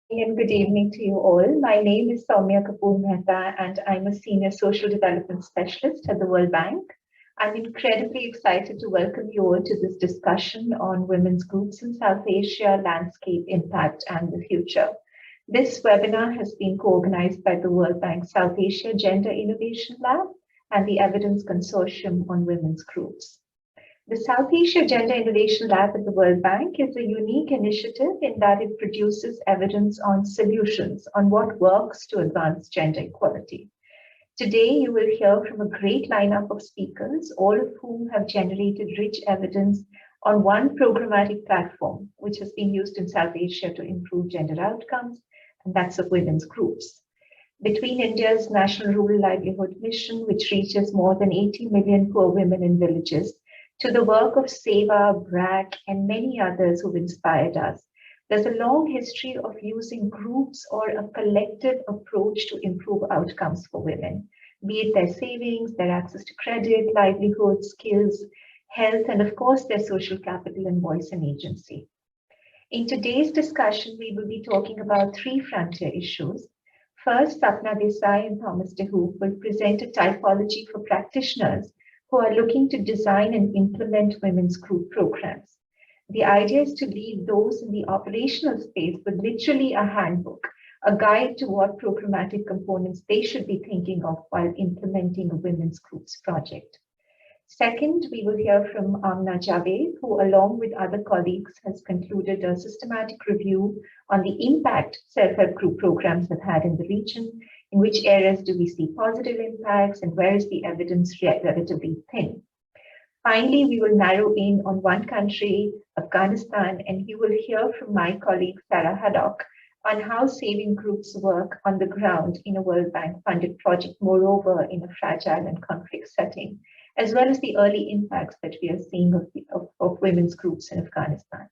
And good evening to you all. My name is Soumya Kapoor Mehta, and I'm a Senior Social Development Specialist at the World Bank. I'm incredibly excited to welcome you all to this discussion on women's groups in South Asia, landscape, impact, and the future. This webinar has been co-organized by the World Bank South Asia Gender Innovation Lab and the Evidence Consortium on Women's Groups. The South Asia Gender Innovation Lab at the World Bank is a unique initiative in that it produces evidence on solutions on what works to advance gender equality. Today, you will hear from a great lineup of speakers, all of whom have generated rich evidence on one programmatic platform, which has been used in South Asia to improve gender outcomes, and that's of women's groups. Between India's National Rural Livelihood Mission, which reaches more than 80 million poor women in villages, to the work of Seva, BRAC, and many others who've inspired us, there's a long history of using groups or a collective approach to improve outcomes for women, be it their savings, their access to credit, livelihood, skills, health, and of course, their social capital and voice and agency. In today's discussion, we will be talking about three frontier issues. First, Sapna Desai and Thomas De Hoop will present a typology for practitioners who are looking to design and implement women's group programs. The idea is to leave those in the operational space with literally a handbook, a guide to what programmatic components they should be thinking of while implementing a women's groups project. Second, we will hear from Amna Javed, who along with other colleagues has concluded a systematic review on the impact self-help group programs have had in the region. In which areas do we see positive impacts and where is the evidence relatively thin? Finally, we will narrow in on one country, Afghanistan, and you will hear from my colleague Sarah Haddock on how saving groups work on the ground in a World Bank funded project, moreover in a fragile and conflict setting, as well as the early impacts that we are seeing of women's groups in Afghanistan.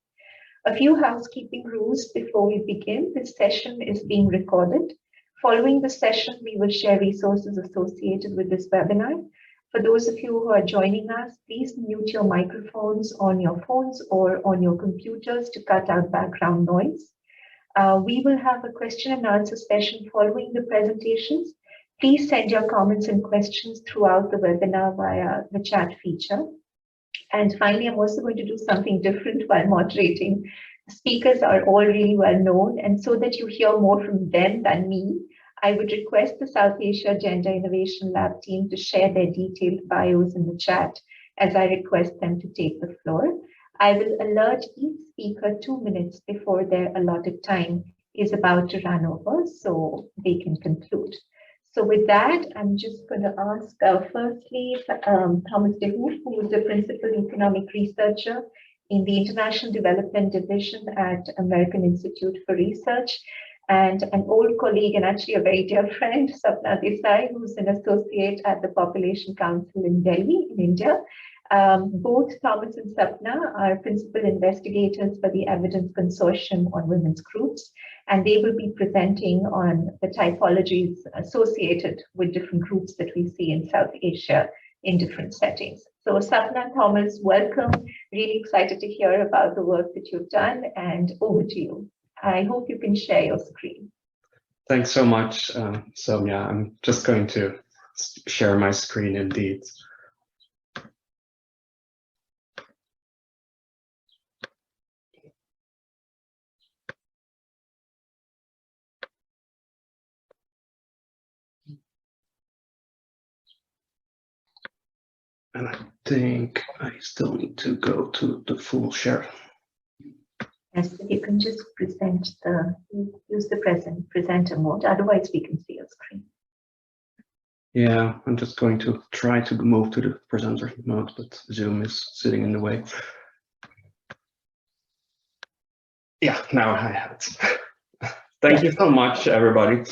A few housekeeping rules before we begin. This session is being recorded. Following the session, we will share resources associated with this webinar. For those of you who are joining us, please mute your microphones on your phones or on your computers to cut out background noise. We will have a question and answer session following the presentations. Please send your comments and questions throughout the webinar via the chat feature. And finally, I'm also going to do something different while moderating. The speakers are all really well known, and so that you hear more from them than me, I would request the South Asia Gender Innovation Lab team to share their detailed bios in the chat as I request them to take the floor. I will alert each speaker 2 minutes before their allotted time is about to run over so they can conclude. So with that, I'm just going to ask firstly Thomas De Hoop, who is the Principal Economic Researcher in the International Development Division at American Institute for Research, and an old colleague and actually a very dear friend, Sapna Desai, who's an associate at the Population Council in Delhi, in India. Both Thomas and Sapna are principal investigators for the Evidence Consortium on Women's Groups, and they will be presenting on the typologies associated with different groups that we see in South Asia in different settings. So Sapna and Thomas, welcome. Really excited to hear about the work that you've done, and over to you. I hope you can share your screen. Thanks so much, Soumya. I'm just going to share my screen indeed. And I think I still need to go to the full share. Yes, you can just use the presenter mode, otherwise we can see your screen. Yeah, I'm just going to try to move to the presenter mode, but Zoom is sitting in the way. Yeah, now I have it. Thank you so much, everybody.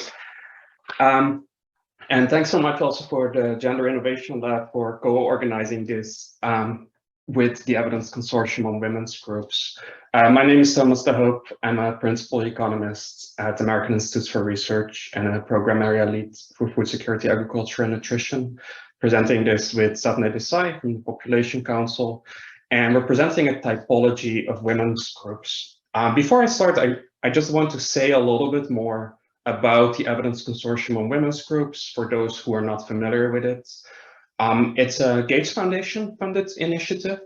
And thanks so much also for the Gender Innovation Lab for co-organizing this with the Evidence Consortium on Women's Groups. My name is Thomas De Hoop. I'm a principal economist at American Institute for Research and a program area lead for food security, agriculture, and nutrition, presenting this with Sapna Desai from the Population Council, and we're presenting a typology of women's groups. Before I start, I just want to say a little bit more about the Evidence Consortium on Women's Groups for those who are not familiar with it. It's a Gates Foundation funded initiative.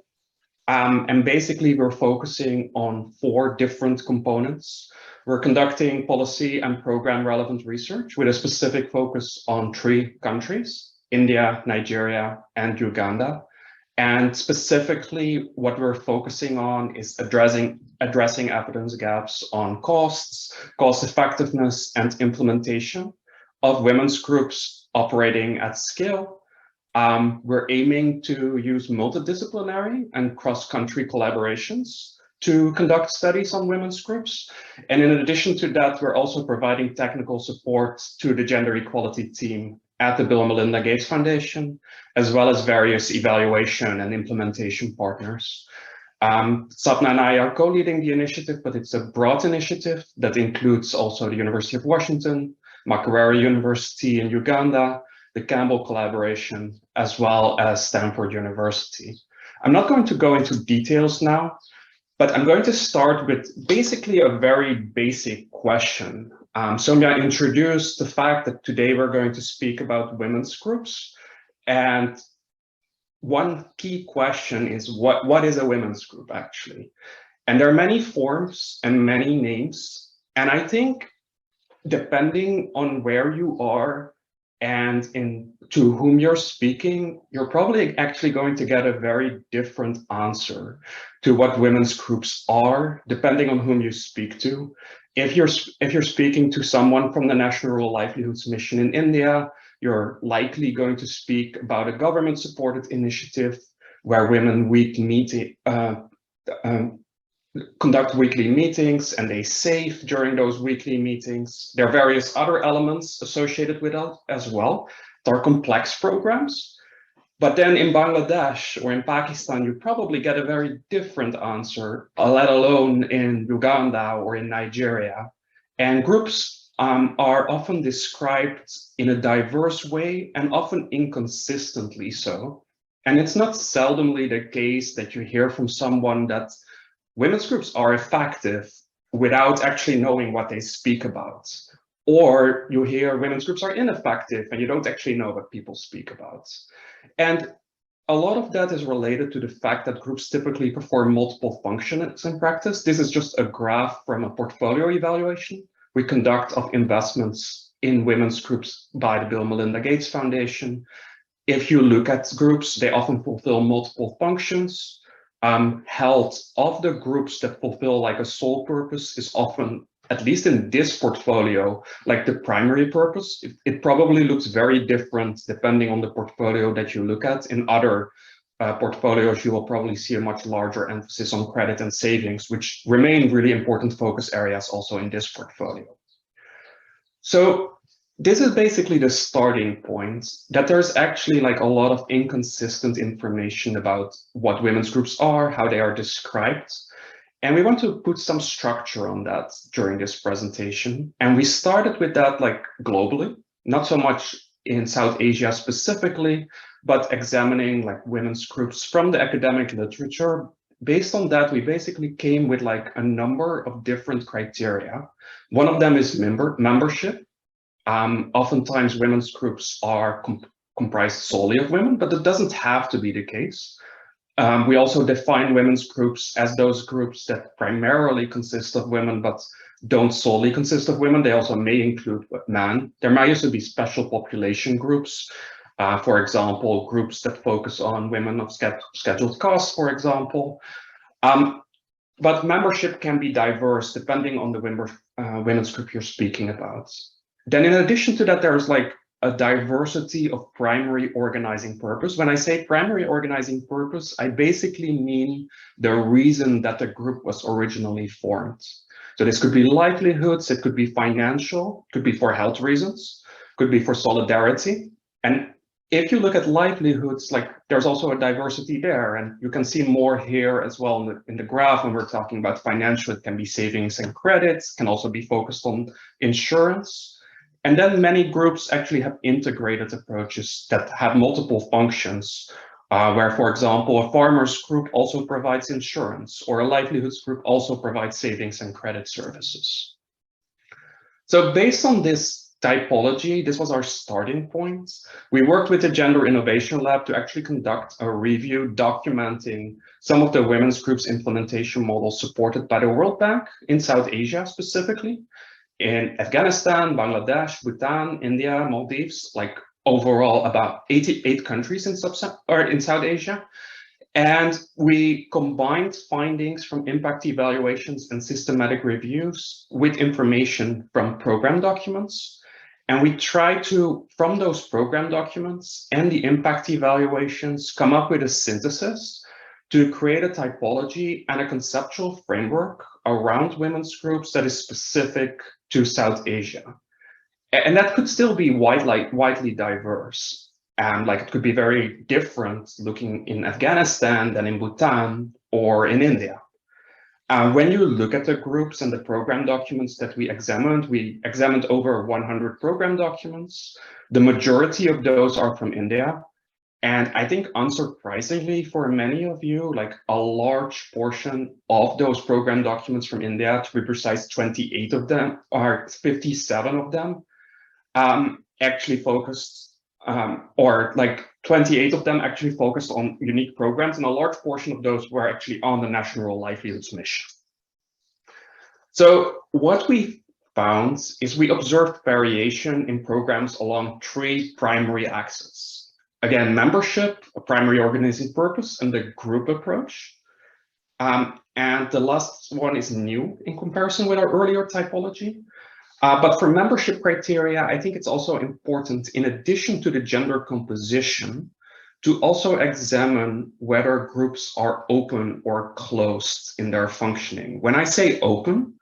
And basically, we're focusing on 4 different components. We're conducting policy and program relevant research with a specific focus on 3 countries, India, Nigeria, and Uganda. And specifically, what we're focusing on is addressing evidence gaps on costs, cost effectiveness, and implementation of women's groups operating at scale. We're aiming to use multidisciplinary and cross-country collaborations to conduct studies on women's groups. And in addition to that, we're also providing technical support to the gender equality team at the Bill and Melinda Gates Foundation, as well as various evaluation and implementation partners. Sapna and I are co-leading the initiative, but it's a broad initiative that includes also the University of Washington, Makerere University in Uganda, the Campbell collaboration, as well as Stanford University. I'm not going to go into details now, but I'm going to start with basically a very basic question. Soumya introduced the fact that today we're going to speak about women's groups. And one key question is what is a women's group actually? And there are many forms and many names. And I think depending on where you are and to whom you're speaking, you're probably actually going to get a very different answer to what women's groups are, depending on whom you speak to. If you're speaking to someone from the National Rural Livelihoods Mission in India, you're likely going to speak about a government-supported initiative where women conduct weekly meetings and they save during those weekly meetings. There are various other elements associated with that as well. There are complex programs. But then in Bangladesh or in Pakistan, you probably get a very different answer, let alone in Uganda or in Nigeria. And groups are often described in a diverse way and often inconsistently so. And it's not seldomly the case that you hear from someone that women's groups are effective without actually knowing what they speak about. Or you hear women's groups are ineffective and you don't actually know what people speak about. And a lot of that is related to the fact that groups typically perform multiple functions in practice. This is just a graph from a portfolio evaluation we conduct of investments in women's groups by the Bill and Melinda Gates Foundation. If you look at groups, they often fulfill multiple functions. Health of the groups that fulfill like a sole purpose is often, at least in this portfolio, like the primary purpose. It probably looks very different depending on the portfolio that you look at. In other portfolios, you will probably see a much larger emphasis on credit and savings, which remain really important focus areas also in this portfolio. So this is basically the starting point, that there's actually like a lot of inconsistent information about what women's groups are, how they are described. And we want to put some structure on that during this presentation. And we started with that like globally, not so much in South Asia specifically, but examining like women's groups from the academic literature. Based on that, we basically came with like a number of different criteria. One of them is membership. Oftentimes women's groups are comprised solely of women, but that doesn't have to be the case. We also define women's groups as those groups that primarily consist of women, but don't solely consist of women. They also may include men. There might also be special population groups. For example, groups that focus on women of scheduled castes, for example. But membership can be diverse depending on the women's group you're speaking about. Then in addition to that, there's like a diversity of primary organizing purpose. When I say primary organizing purpose, I basically mean the reason that the group was originally formed. So this could be livelihoods, it could be financial, could be for health reasons, could be for solidarity. And if you look at livelihoods, like there's also a diversity there, and you can see more here as well in the graph when we're talking about financial. It can be savings and credits, can also be focused on insurance. And then many groups actually have integrated approaches that have multiple functions, where, for example, a farmers group also provides insurance, or a livelihoods group also provides savings and credit services. So based on this typology, this was our starting point. We worked with the Gender Innovation Lab to actually conduct a review documenting some of the women's groups implementation models supported by the World Bank in South Asia specifically, in Afghanistan, Bangladesh, Bhutan, India, Maldives, like overall about 88 countries in South Asia. And we combined findings from impact evaluations and systematic reviews with information from program documents. And we tried to, from those program documents and the impact evaluations, come up with a synthesis to create a typology and a conceptual framework around women's groups that is specific to South Asia. And that could still be widely diverse. And like it could be very different looking in Afghanistan than in Bhutan or in India. When you look at the groups and the program documents that we examined over 100 program documents. The majority of those are from India. And I think unsurprisingly for many of you, like a large portion of those program documents from India, to be precise, 28 of them, or 57 of them, actually focused or like 28 of them actually focused on unique programs, and a large portion of those were actually on the National Livelihoods Mission. So what we found is we observed variation in programs along 3 primary axes. Again, membership, a primary organizing purpose, and the group approach. And the last one is new in comparison with our earlier typology. But for membership criteria, I think it's also important, in addition to the gender composition, to also examine whether groups are open or closed in their functioning. When I say open,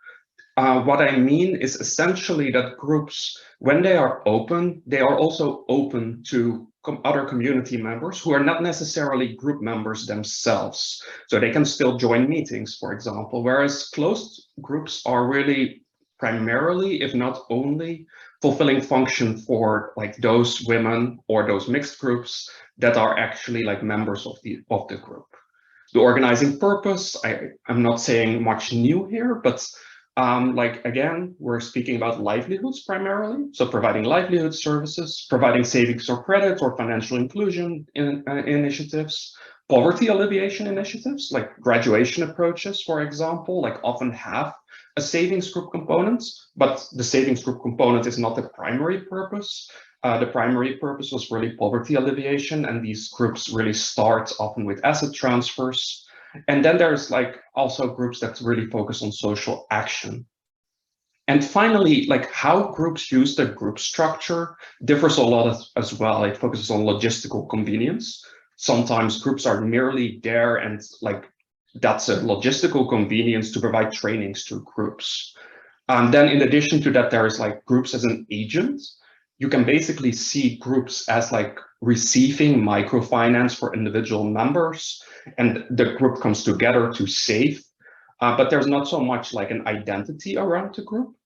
what I mean is essentially that groups, when they are open, they are also open to other community members who are not necessarily group members themselves. So they can still join meetings, for example, whereas closed groups are really primarily, if not only, fulfilling function for like those women or those mixed groups that are actually like members of the group. The organizing purpose, I'm not saying much new here, but like again, we're speaking about livelihoods primarily. So providing livelihood services, providing savings or credit or financial inclusion initiatives, poverty alleviation initiatives, like graduation approaches, for example, like often have a savings group component, but the savings group component is not the primary purpose. The primary purpose was really poverty alleviation, and these groups really start often with asset transfers. And then there's like also groups that really focus on social action. And finally, like how groups use the group structure differs a lot as well. It focuses on logistical convenience. Sometimes groups are merely there and like that's a logistical convenience to provide trainings to groups. And then in addition to that, there's like groups as an agent. You can basically see groups as like receiving microfinance for individual members, and the group comes together to save, but there's not so much like an identity around the group.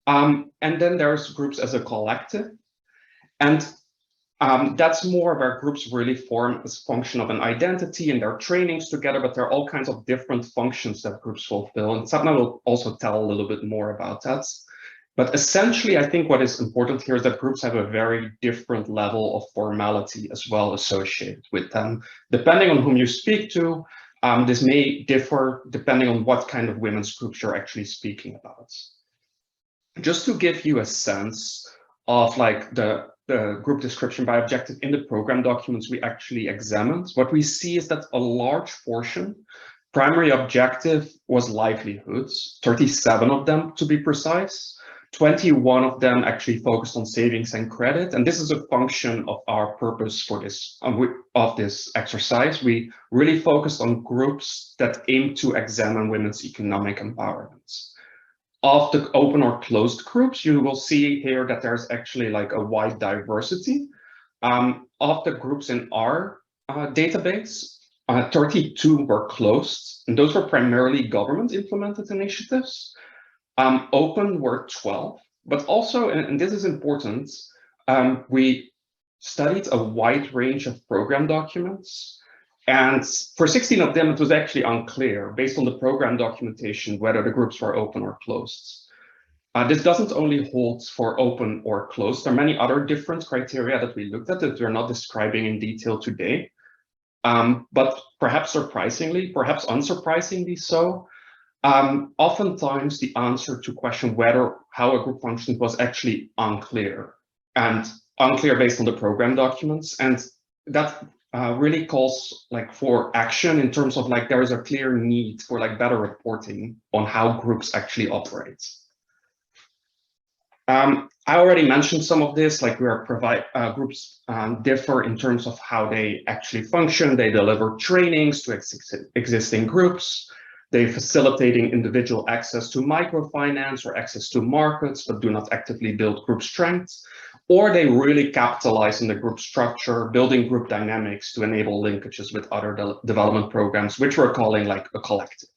And then there's groups as a collective, and that's more where groups really form as function of an identity and their trainings together, but there are all kinds of different functions that groups fulfill. And Sapna will also tell a little bit more about that. But essentially, I think what is important here is that groups have a very different level of formality as well associated with them. Depending on whom you speak to, this may differ depending on what kind of women's groups you're actually speaking about. Just to give you a sense of like the group description by objective in the program documents we actually examined, what we see is that a large portion, primary objective was livelihoods, 37 of them to be precise. 21 of them actually focused on savings and credit, and this is a function of our purpose for this of this exercise. We really focused on groups that aim to examine women's economic empowerment. Of the open or closed groups, you will see here that there's actually like a wide diversity. Of the groups in our database, 32 were closed, and those were primarily government implemented initiatives. Open were 12, but also, and this is important, we studied a wide range of program documents. And for 16 of them, it was actually unclear, based on the program documentation, whether the groups were open or closed. This doesn't only hold for open or closed. There are many other different criteria that we looked at that we're not describing in detail today. But perhaps surprisingly, perhaps unsurprisingly so, oftentimes the answer to question how a group functioned was actually unclear, and unclear based on the program documents. And that really calls for action in terms of there is a clear need for better reporting on how groups actually operate. I already mentioned some of this, groups differ in terms of how they actually function. They deliver trainings to existing groups. They're facilitating individual access to microfinance or access to markets, but do not actively build group strengths. Or they really capitalize on the group structure, building group dynamics to enable linkages with other development programs, which we're calling a collective.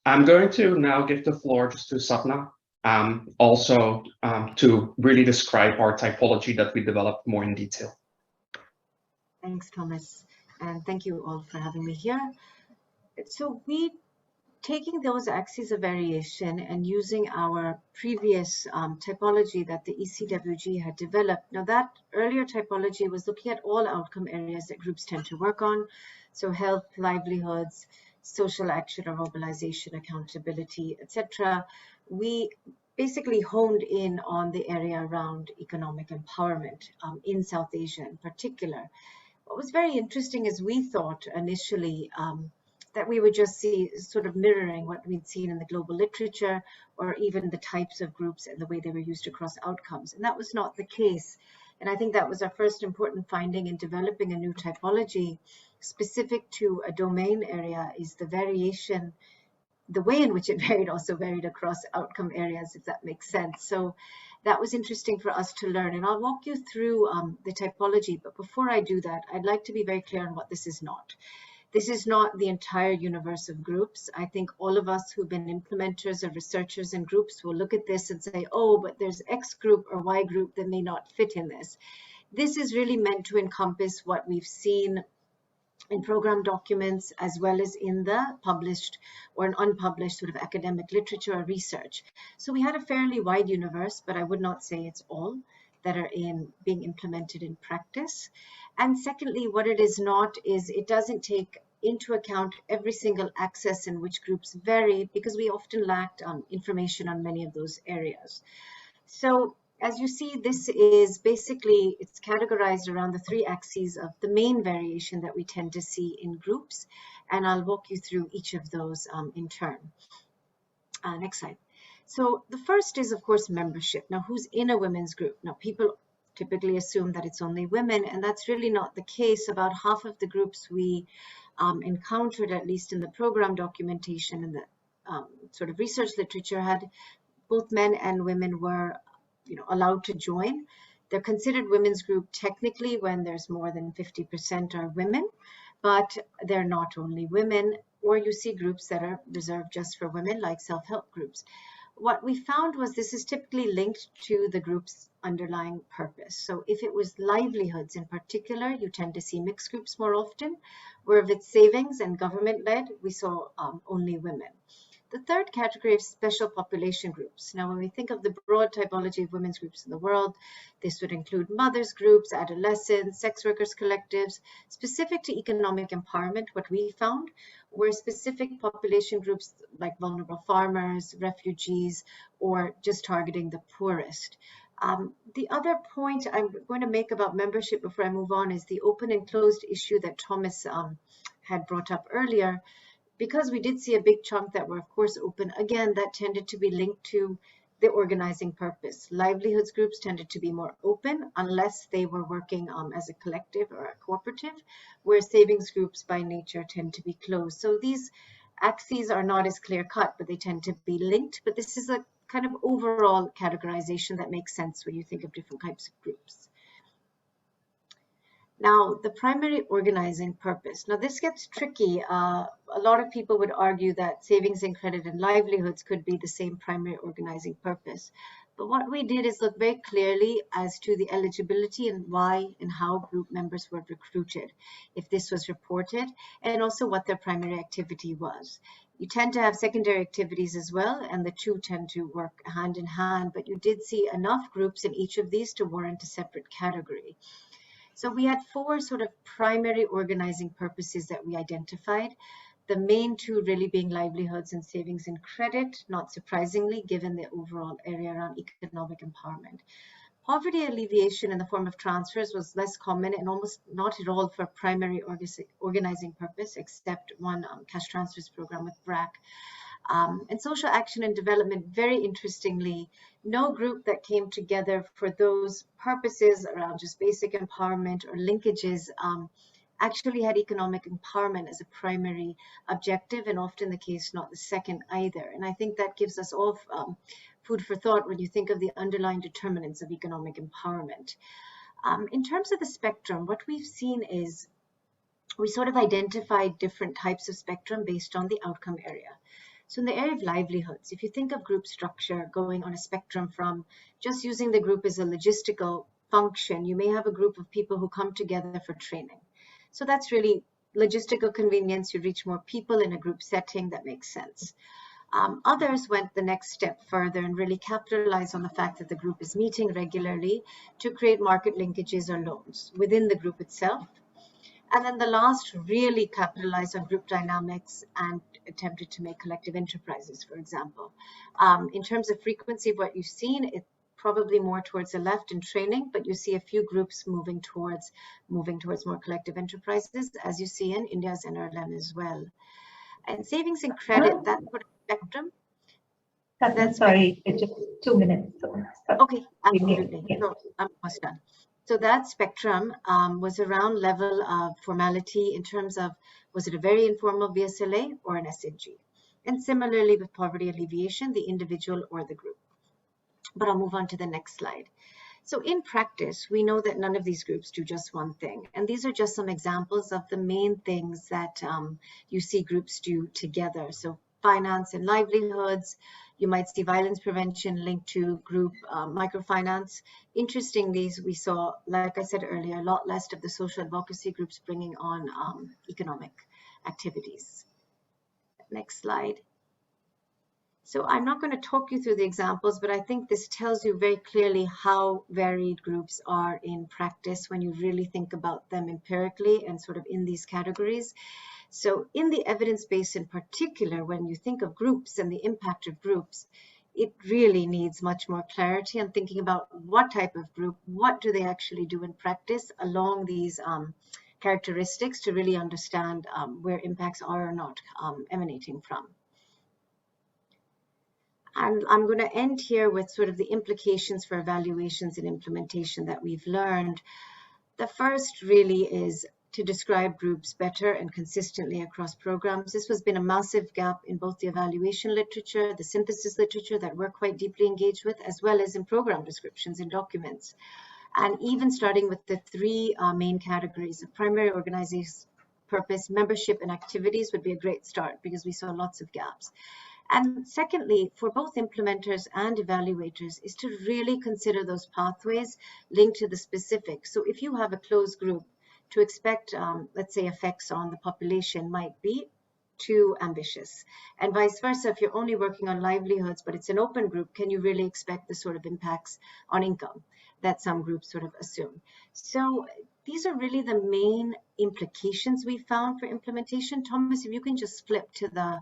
I'm going to now give the floor just to Sapna, also to really describe our typology that we developed more in detail. Thanks, Thomas, and thank you all for having me here. So taking those axes of variation and using our previous typology that the ECWG had developed. Now that earlier typology was looking at all outcome areas that groups tend to work on. So health, livelihoods, social action or mobilization, accountability, etc. We basically honed in on the area around economic empowerment in South Asia in particular. What was very interesting is we thought initially that we would just see sort of mirroring what we'd seen in the global literature or even the types of groups and the way they were used across outcomes. And that was not the case. And I think that was our first important finding in developing a new typology specific to a domain area is the variation. The way in which it varied also varied across outcome areas, if that makes sense. So that was interesting for us to learn. And I'll walk you through the typology. But before I do that, I'd like to be very clear on what this is not. This is not the entire universe of groups. I think all of us who've been implementers or researchers in groups will look at this and say, oh, but there's X group or Y group that may not fit in this. This is really meant to encompass what we've seen in program documents as well as in the published or an unpublished sort of academic literature or research. So we had a fairly wide universe, but I would not say it's all that are being implemented in practice. And secondly, what it is not is it doesn't take into account every single access in which groups vary because we often lacked information on many of those areas. So as you see, this is basically, it's categorized around the three axes of the main variation that we tend to see in groups. And I'll walk you through each of those in turn. Next slide. So the first is, of course, membership. Now, who's in a women's group? Now, people typically assume that it's only women, and that's really not the case. About half of the groups we encountered, at least in the program documentation and the sort of research literature, had both men and women were allowed to join. They're considered women's group technically when there's more than 50% are women, but they're not only women, or you see groups that are reserved just for women, like self-help groups. What we found was this is typically linked to the group's underlying purpose. So if it was livelihoods in particular, you tend to see mixed groups more often, where if it's savings and government-led, we saw only women. The third category of special population groups. Now, when we think of the broad typology of women's groups in the world, this would include mothers groups, adolescents, sex workers collectives. Specific to economic empowerment, what we found were specific population groups like vulnerable farmers, refugees, or just targeting the poorest. The other point I'm going to make about membership before I move on is the open and closed issue that Thomas had brought up earlier. Because we did see a big chunk that were, of course, open, again, that tended to be linked to the organizing purpose. Livelihoods groups tended to be more open unless they were working as a collective or a cooperative, whereas savings groups by nature tend to be closed. So these axes are not as clear cut, but they tend to be linked. But this is a kind of overall categorization that makes sense when you think of different types of groups. Now, the primary organizing purpose. Now, this gets tricky. A lot of people would argue that savings and credit and livelihoods could be the same primary organizing purpose. But what we did is look very clearly as to the eligibility and why and how group members were recruited, if this was reported, and also what their primary activity was. You tend to have secondary activities as well, and the two tend to work hand in hand, but you did see enough groups in each of these to warrant a separate category. So we had four sort of primary organizing purposes that we identified. The main two really being livelihoods and savings and credit, not surprisingly, given the overall area around economic empowerment. Poverty alleviation in the form of transfers was less common and almost not at all for primary organizing purpose, except one cash transfers program with BRAC. And social action and development, very interestingly, no group that came together for those purposes around just basic empowerment or linkages actually had economic empowerment as a primary objective, and often the case not the second either. And I think that gives us all food for thought when you think of the underlying determinants of economic empowerment. In terms of the spectrum, what we've seen is we sort of identified different types of spectrum based on the outcome area. So in the area of livelihoods, if you think of group structure going on a spectrum from just using the group as a logistical function, you may have a group of people who come together for training. So that's really logistical convenience. You reach more people in a group setting. That makes sense. Others went the next step further and really capitalized on the fact that the group is meeting regularly to create market linkages or loans within the group itself. And then the last really capitalized on group dynamics and attempted to make collective enterprises, for example. In terms of frequency of what you've seen, it's probably more towards the left in training, but you see a few groups moving towards more collective enterprises, as you see in India's NRLM as well. And savings and credit, that sort of spectrum. Sorry, it's just 2 minutes. So okay, absolutely. Yeah. So I'm almost done. So that spectrum was around level of formality in terms of, was it a very informal VSLA or an SHG? And similarly with poverty alleviation, the individual or the group. But I'll move on to the next slide. So in practice, we know that none of these groups do just one thing. And these are just some examples of the main things that you see groups do together. So finance and livelihoods, you might see violence prevention linked to group microfinance. Interestingly, we saw, like I said earlier, a lot less of the social advocacy groups bringing on economic activities. Next slide. So I'm not going to talk you through the examples, but I think this tells you very clearly how varied groups are in practice when you really think about them empirically and sort of in these categories. So in the evidence base in particular, when you think of groups and the impact of groups, it really needs much more clarity on thinking about what type of group, what do they actually do in practice along these characteristics to really understand where impacts are or not emanating from. And I'm going to end here with sort of the implications for evaluations and implementation that we've learned. The first really is to describe groups better and consistently across programs. This has been a massive gap in both the evaluation literature, the synthesis literature that we're quite deeply engaged with, as well as in program descriptions and documents. And even starting with the three main categories of primary organizing purpose, membership, and activities would be a great start because we saw lots of gaps. And secondly, for both implementers and evaluators is to really consider those pathways linked to the specifics. So if you have a closed group, to expect, let's say, effects on the population might be too ambitious. And vice versa, if you're only working on livelihoods, but it's an open group, can you really expect the sort of impacts on income that some groups sort of assume? So these are really the main implications we found for implementation. Thomas, if you can just flip to the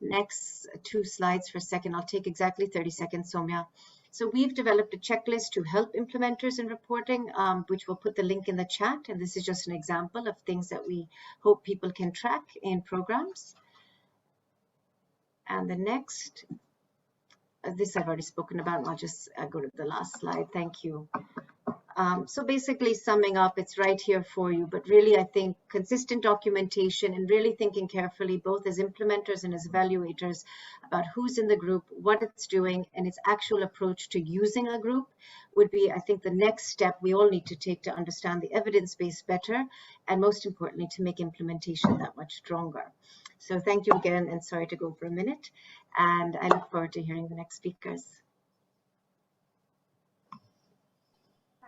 next two slides for a second. I'll take exactly 30 seconds, Soumya. So we've developed a checklist to help implementers in reporting, which we'll put the link in the chat. And this is just an example of things that we hope people can track in programs. And the next, this I've already spoken about, and I'll just go to the last slide. Thank you. So basically summing up, it's right here for you, but really I think consistent documentation and really thinking carefully, both as implementers and as evaluators, about who's in the group, what it's doing, and its actual approach to using a group would be, I think, the next step we all need to take to understand the evidence base better, and most importantly, to make implementation that much stronger. So thank you again, and sorry to go for a minute, and I look forward to hearing the next speakers.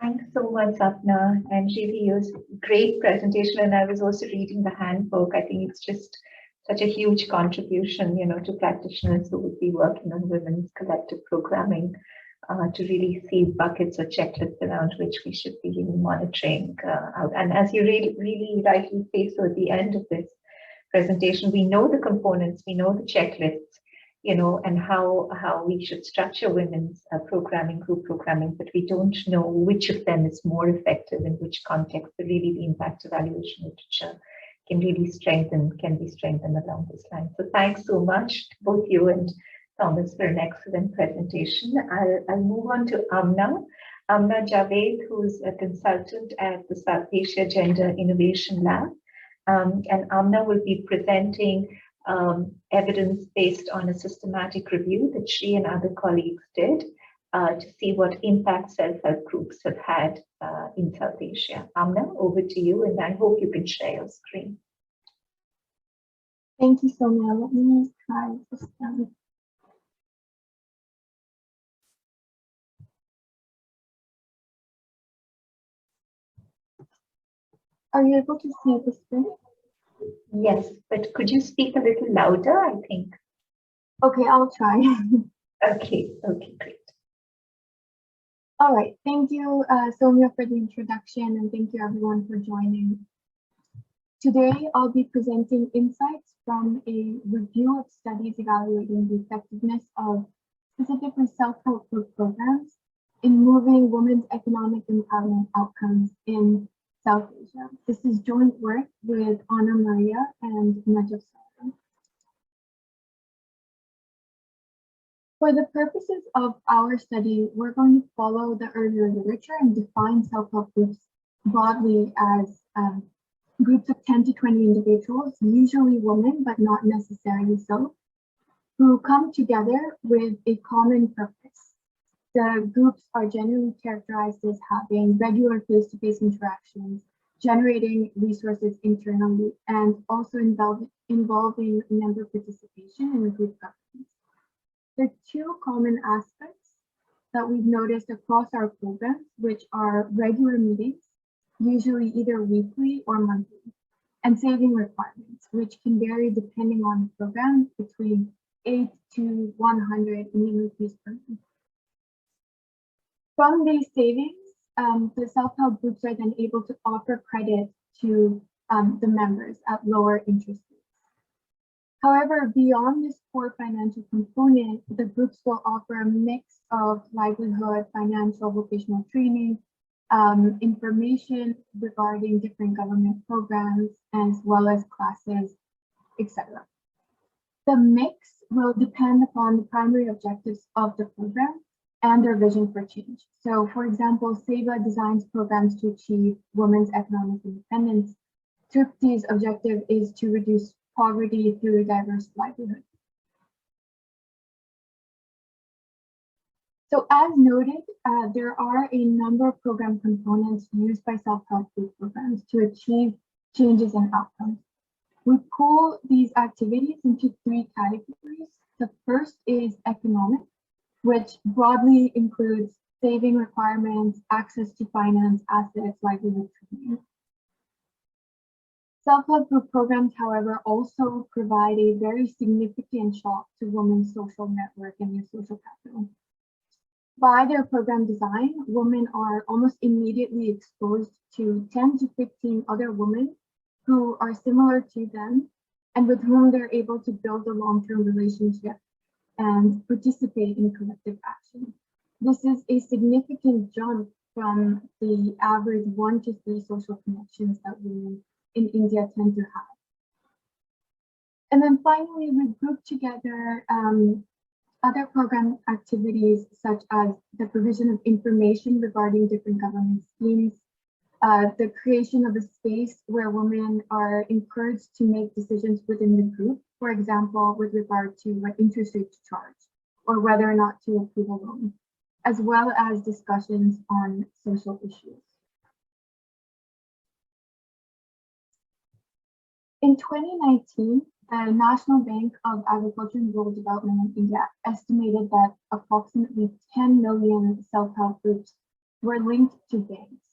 Thanks so much, Sapna. And really, it was a great presentation. And I was also reading the handbook. I think it's just such a huge contribution, to practitioners who would be working on women's collective programming to really see buckets or checklists around which we should be really monitoring out. And as you really rightly say, so at the end of this presentation, we know the components, we know the checklists, and how we should structure women's programming, group programming, but we don't know which of them is more effective in which context. So really the impact evaluation literature can be strengthened along this line. So thanks so much to both you and Thomas for an excellent presentation. I'll move on to Amna Javed, who's a consultant at the South Asia Gender Innovation Lab. And Amna will be presenting evidence based on a systematic review that she and other colleagues did to see what impact self-help groups have had in South Asia. Amna, over to you, and I hope you can share your screen. Thank you, Sonia. Let me try this down. Are you able to see the screen? Yes, but could you speak a little louder, I think? Okay, I'll try. Okay, great. All right, thank you, Sonia, for the introduction, and thank you everyone for joining. Today, I'll be presenting insights from a review of studies evaluating the effectiveness of specifically self-help group programs in moving women's economic empowerment outcomes in South Asia. This is joint work with Anna Maria and Najaf Sarah. For the purposes of our study, we're going to follow the earlier literature and define self-help groups broadly as groups of 10 to 20 individuals, usually women, but not necessarily so, who come together with a common purpose. The groups are generally characterized as having regular face-to-face interactions, generating resources internally, and also involving member participation in group governance. There are two common aspects that we've noticed across our programs, which are regular meetings, usually either weekly or monthly, and saving requirements, which can vary depending on the program between 8 to 100 million rupees per month. From these savings, the self-help groups are then able to offer credit to the members at lower interest rates. However, beyond this core financial component, the groups will offer a mix of livelihood, financial, vocational training, information regarding different government programs, as well as classes, etc. The mix will depend upon the primary objectives of the program and their vision for change. So, for example, SEVA designs programs to achieve women's economic independence. Tripti's objective is to reduce poverty through diverse livelihood. So as noted, there are a number of program components used by self-help group programs to achieve changes in outcomes. We pull these activities into three categories. The first is economic, which broadly includes saving requirements, access to finance, assets, livelihood training. Self-help group programs, however, also provide a very significant shock to women's social network and their social capital. By their program design, women are almost immediately exposed to 10 to 15 other women who are similar to them and with whom they're able to build a long-term relationship and participate in collective action. This is a significant jump from the average 1 to 3 social connections that women in India tend to have. And then finally, we group together other program activities such as the provision of information regarding different government schemes, the creation of a space where women are encouraged to make decisions within the group, for example, with regard to what interest rate to charge or whether or not to approve a loan, as well as discussions on social issues. In 2019, the National Bank of Agriculture and Rural Development in India estimated that approximately 10 million self-help groups were linked to gangs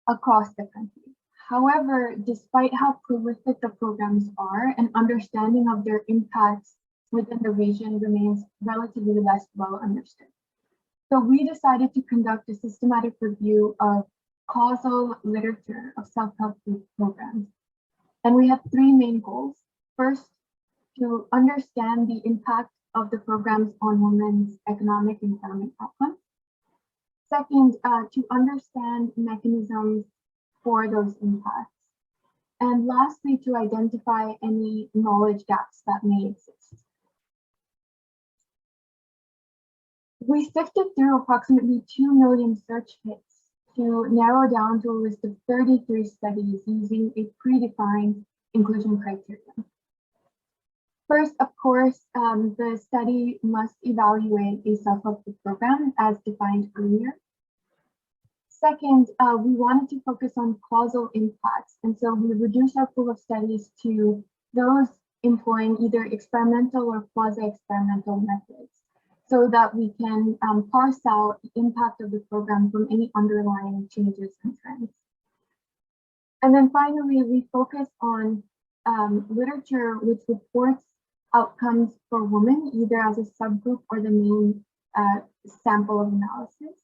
across the country. However, despite how prolific the programs are, an understanding of their impacts within the region remains relatively less well understood. So we decided to conduct a systematic review of causal literature of self-help programs. And we have three main goals. First, to understand the impact of the programs on women's economic and economic outcomes. Second, to understand mechanisms for those impacts. And lastly, to identify any knowledge gaps that may exist. We sifted through approximately 2 million search hits to narrow down to a list of 33 studies using a predefined inclusion criteria. First, of course, the study must evaluate a self-help program as defined earlier. Second, we wanted to focus on causal impacts, and so we reduced our pool of studies to those employing either experimental or quasi-experimental methods, so that we can parse out the impact of the program from any underlying changes and trends. And then finally, we focus on literature which reports outcomes for women, either as a subgroup or the main sample of analysis.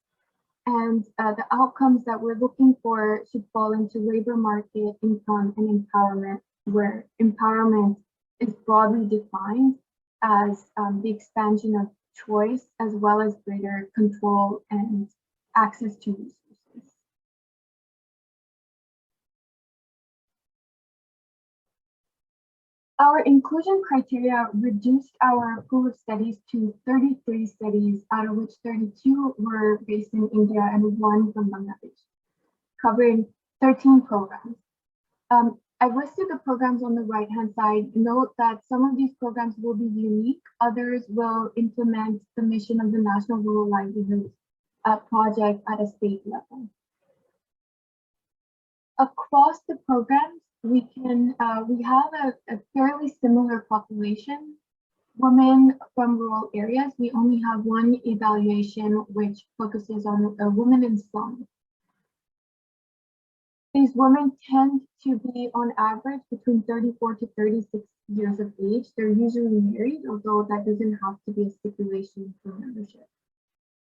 And the outcomes that we're looking for should fall into labor market, income, and empowerment, where empowerment is broadly defined as the expansion of choice, as well as greater control and access to resources. Our inclusion criteria reduced our pool of studies to 33 studies, out of which 32 were based in India and 1 from Bangladesh, covering 13 programs. I've listed the programs on the right-hand side. Note that some of these programs will be unique. Others will implement the mission of the National Rural Livelihoods project at a state level. Across the programs, we have a fairly similar population. Women from rural areas, we only have one evaluation which focuses on women in slums. These women tend to be on average between 34 to 36 years of age. They're usually married, although that doesn't have to be a stipulation for membership,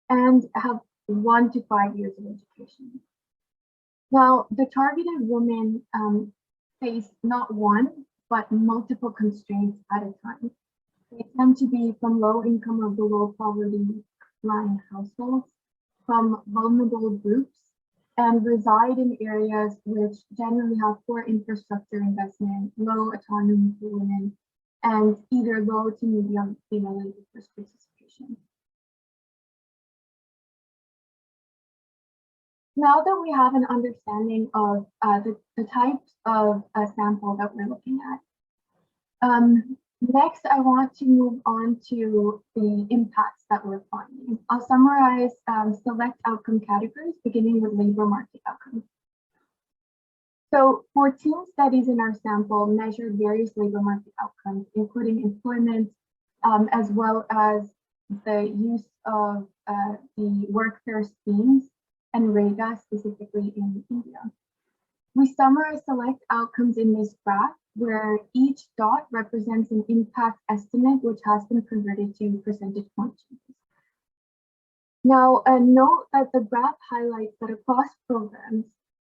and have 1 to 5 years of education. Now, the targeted women face not one, but multiple constraints at a time. They tend to be from low income or below poverty line households, from vulnerable groups, and reside in areas which generally have poor infrastructure investment, low autonomy for women, and either low to medium female labor force participation. Now that we have an understanding of the types of sample that we're looking at, next I want to move on to the impacts that we're finding. I'll summarize select outcome categories, beginning with labor market outcomes. So 14 studies in our sample measured various labor market outcomes, including employment, as well as the use of the workfare schemes and REGA, specifically in India. We summarize select outcomes in this graph, where each dot represents an impact estimate, which has been converted to percentage point changes. Now, note that the graph highlights that across programs,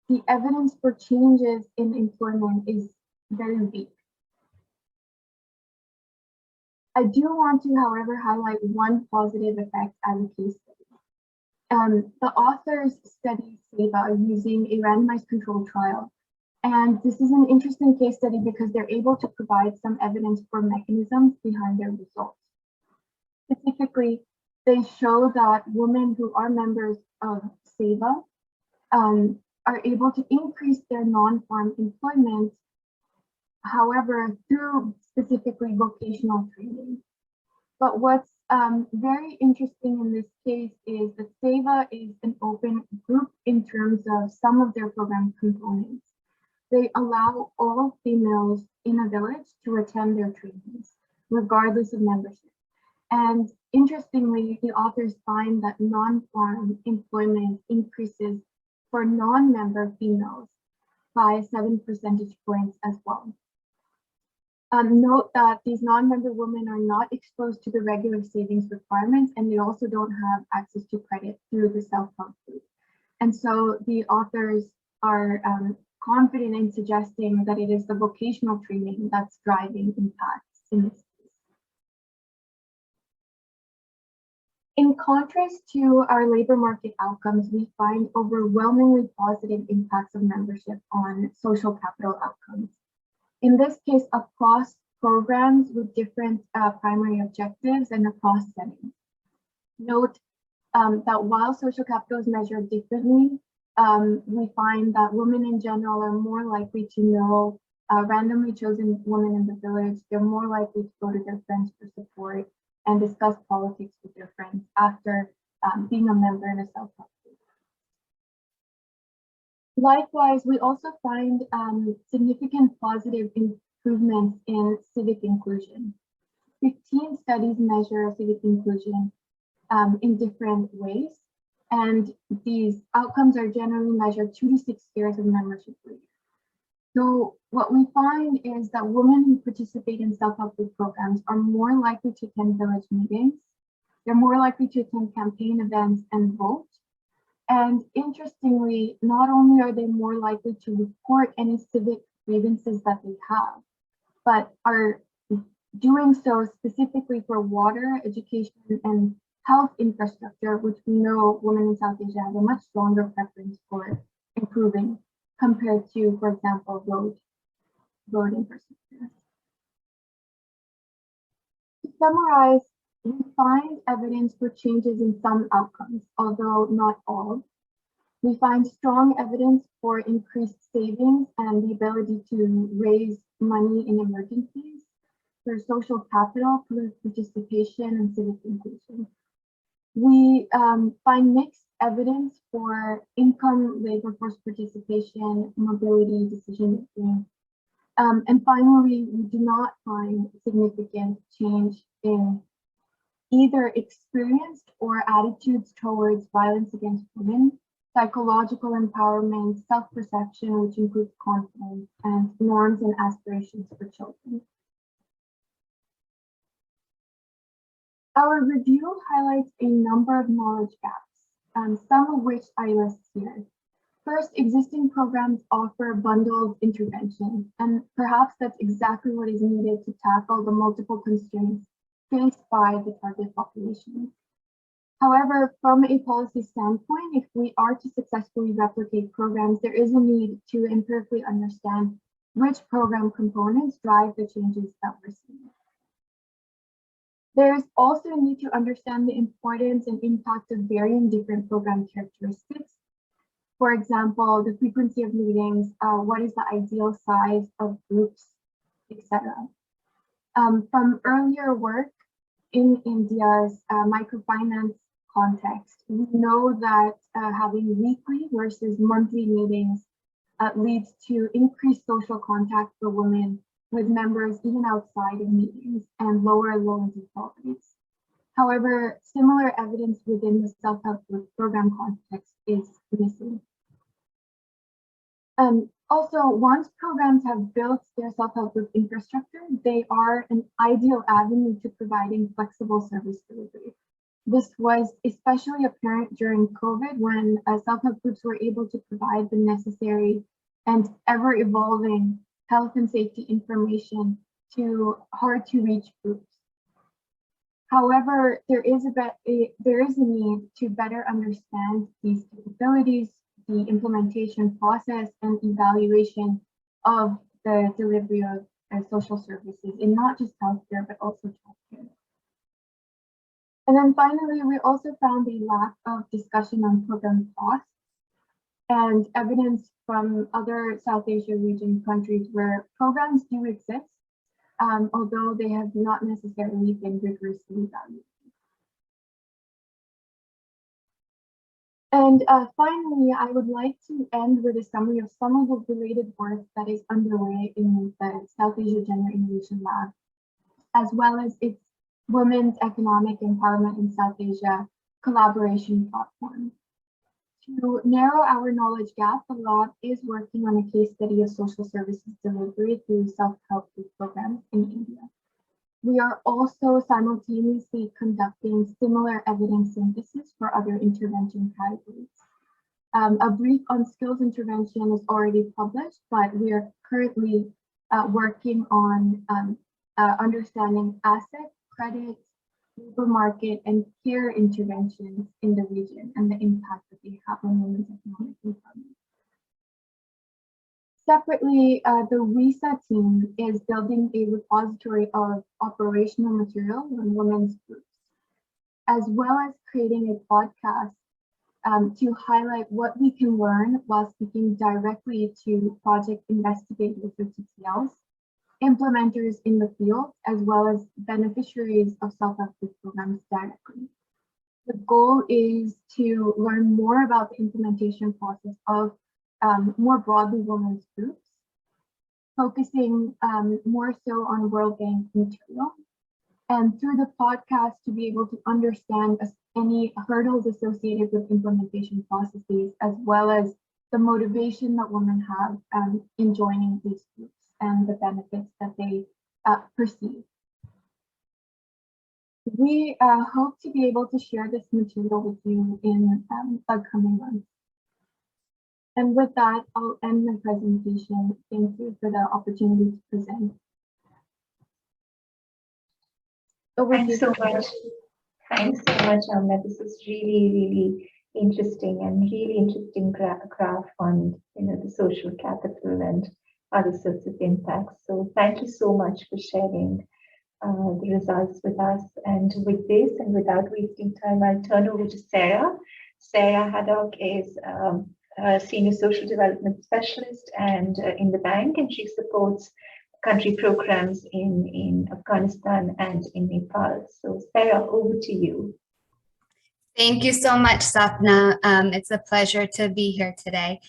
the evidence for changes in employment is very weak. I do want to, however, highlight one positive effect as a case study. The authors studied SAVA using a randomized controlled trial. And this is an interesting case study because they're able to provide some evidence for mechanisms behind their results. Specifically, they show that women who are members of SAVA are able to increase their non-farm employment, however, through specifically vocational training. But what's very interesting in this case is that SAVA is an open group in terms of some of their program components. They allow all females in a village to attend their trainings, regardless of membership. And interestingly, the authors find that non-farm employment increases for non-member females by 7 percentage points as well. Note that these non-member women are not exposed to the regular savings requirements, and they also don't have access to credit through the self-help group. And so the authors are confident in suggesting that it is the vocational training that's driving impacts in this case. In contrast to our labor market outcomes, we find overwhelmingly positive impacts of membership on social capital outcomes. In this case, across programs with different primary objectives and across settings. Note that while social capital is measured differently, we find that women in general are more likely to know randomly chosen women in the village. They're more likely to go to their friends for support and discuss politics with their friends after being a member in a self-help group. Likewise, we also find significant positive improvements in civic inclusion. 15 studies measure civic inclusion in different ways, and these outcomes are generally measured 2 to 6 years of membership rate. So what we find is that women who participate in self-help group programs are more likely to attend village meetings. They're more likely to attend campaign events and vote. And interestingly, not only are they more likely to report any civic grievances that they have, but are doing so specifically for water, education, and health infrastructure, which we know women in South Asia have a much stronger preference for improving compared to, for example, road infrastructure. To summarize, we find evidence for changes in some outcomes, although not all. We find strong evidence for increased savings and the ability to raise money in emergencies, for social capital, political participation, and civic inclusion. We find mixed evidence for income, labor force participation, mobility, decision making. And finally, we do not find significant change in either experienced or attitudes towards violence against women, psychological empowerment, self-perception, which includes confidence, and norms and aspirations for children. Our review highlights a number of knowledge gaps, some of which I list here. First, existing programs offer bundled intervention, and perhaps that's exactly what is needed to tackle the multiple constraints faced by the target population. However, from a policy standpoint, if we are to successfully replicate programs, there is a need to empirically understand which program components drive the changes that we're seeing. There's also a need to understand the importance and impact of varying different program characteristics. For example, the frequency of meetings, what is the ideal size of groups, etc. From earlier work in India's microfinance context, we know that having weekly versus monthly meetings leads to increased social contact for women with members even outside of meetings and lower loan default rates. However, similar evidence within the self-help group program context is missing. Also, once programs have built their self-help group infrastructure, they are an ideal avenue to providing flexible service delivery. This was especially apparent during COVID when self-help groups were able to provide the necessary and ever-evolving health and safety information to hard-to-reach groups. However, there is a need to better understand these capabilities, the implementation process, and evaluation of the delivery of social services in not just healthcare, but also childcare. And then finally, we also found a lack of discussion on program costs and evidence from other South Asia region countries where programs do exist, although they have not necessarily been rigorously evaluated. And finally, I would like to end with a summary of some of the related work that is underway in the South Asia Gender Innovation Lab, as well as its Women's Economic Empowerment in South Asia collaboration platform. To narrow our knowledge gap, the lab is working on a case study of social services delivery through self-help group programs in India. We are also simultaneously conducting similar evidence synthesis for other intervention categories. A brief on skills intervention is already published, but we are currently working on understanding asset, credit, labor market, and peer interventions in the region and the impact that they have on women's economic empowerment. Separately, the WISA team is building a repository of operational material on women's groups, as well as creating a podcast to highlight what we can learn while speaking directly to project investigators or TTLs, implementers in the field, as well as beneficiaries of self-help group programs directly. The goal is to learn more about the implementation process of more broadly women's groups, focusing more so on World Bank material, and through the podcast to be able to understand any hurdles associated with implementation processes, as well as the motivation that women have in joining these groups and the benefits that they perceive. We hope to be able to share this material with you in upcoming months. And with that, I'll end my presentation. Thank you for the opportunity to present. Thanks so much. Thanks so much, Amna. This is really, really interesting and really interesting graph on the social capital and other sorts of impacts. So thank you so much for sharing the results with us. And with this, and without wasting time, I'll turn over to Sarah. Sarah Haddock is a senior social development specialist and in the bank, and she supports country programs in Afghanistan and in Nepal. So Sarah, over to you. Thank you so much, Sapna. It's a pleasure to be here today.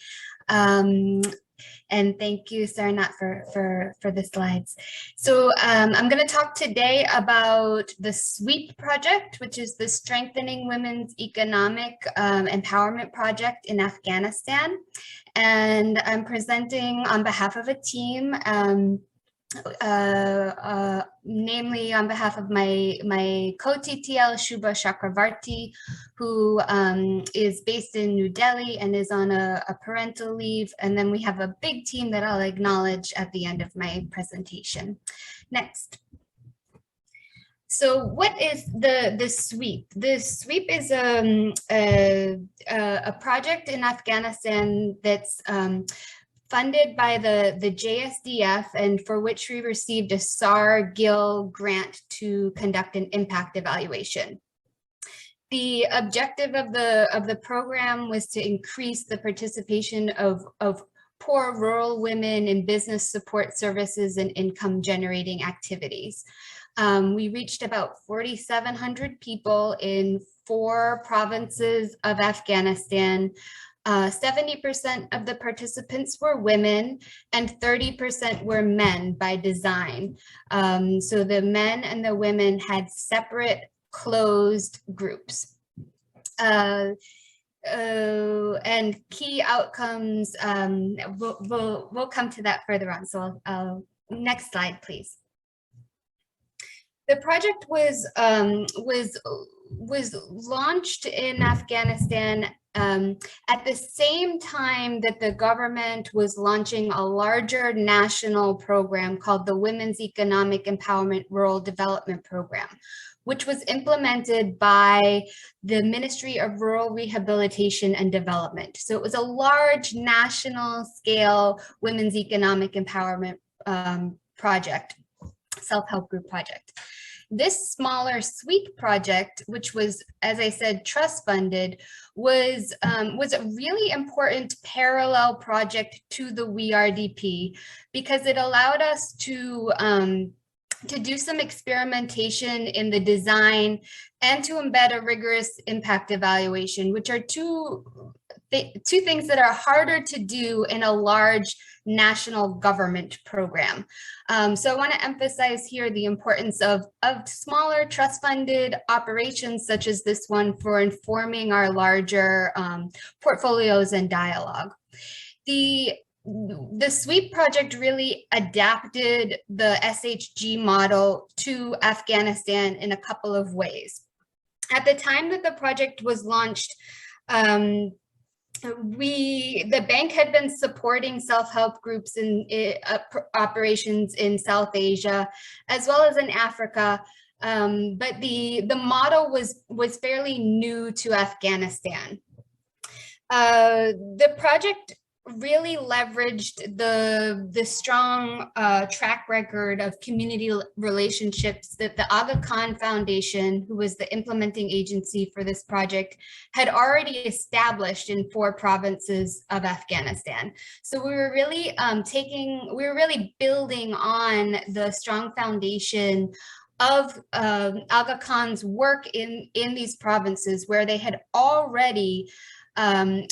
And thank you, Sarnat, for the slides. So I'm going to talk today about the SWEEP project, which is the Strengthening Women's Economic Empowerment Project in Afghanistan. And I'm presenting on behalf of a team, namely on behalf of my co-TTL, Shubha Chakravarti, who is based in New Delhi and is on a parental leave. And then we have a big team that I'll acknowledge at the end of my presentation. Next. So what is the SWEEP? The SWEEP is a project in Afghanistan that's funded by the JSDF, and for which we received a SAR GIL grant to conduct an impact evaluation. The objective of the program was to increase the participation of poor rural women in business support services and income generating activities. We reached about 4,700 people in 4 provinces of Afghanistan. 70% of the participants were women and 30% were men by design. So the men and the women had separate closed groups. And key outcomes, we'll come to that further on. So next slide, please. The project was launched in Afghanistan at the same time that the government was launching a larger national program called the Women's Economic Empowerment Rural Development Program, which was implemented by the Ministry of Rural Rehabilitation and Development. So it was a large national scale women's economic empowerment project, self-help group project. This smaller SWEEP project, which was, as I said, trust funded, was a really important parallel project to the WERDP because it allowed us to do some experimentation in the design and to embed a rigorous impact evaluation, which are two two things that are harder to do in a large national government program. So I want to emphasize here the importance of smaller trust-funded operations such as this one for informing our larger portfolios and dialogue. The SWEEP project really adapted the SHG model to Afghanistan in a couple of ways. At the time that the project was launched, the bank had been supporting self-help groups in operations in South Asia, as well as in Africa. But the model was fairly new to Afghanistan. The project really leveraged the strong track record of community relationships that the Aga Khan Foundation, who was the implementing agency for this project, had already established in 4 provinces of Afghanistan. So we were really building on the strong foundation of Aga Khan's work in these provinces, where they had already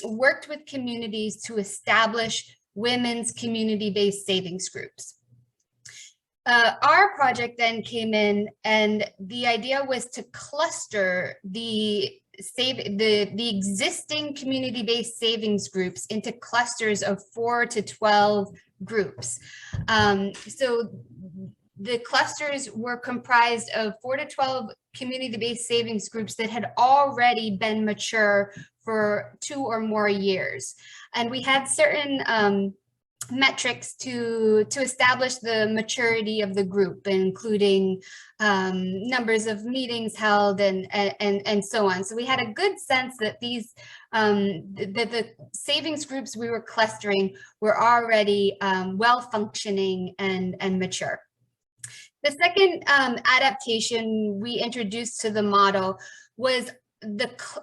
worked with communities to establish women's community-based savings groups. Our project then came in, and the idea was to cluster the existing community-based savings groups into clusters of 4 to 12 groups. So the clusters were comprised of 4 to 12 community-based savings groups that had already been mature for 2 or more years. And we had certain metrics to establish the maturity of the group, including numbers of meetings held and so on. So we had a good sense that these the savings groups we were clustering were already well-functioning and mature. The second adaptation we introduced to the model was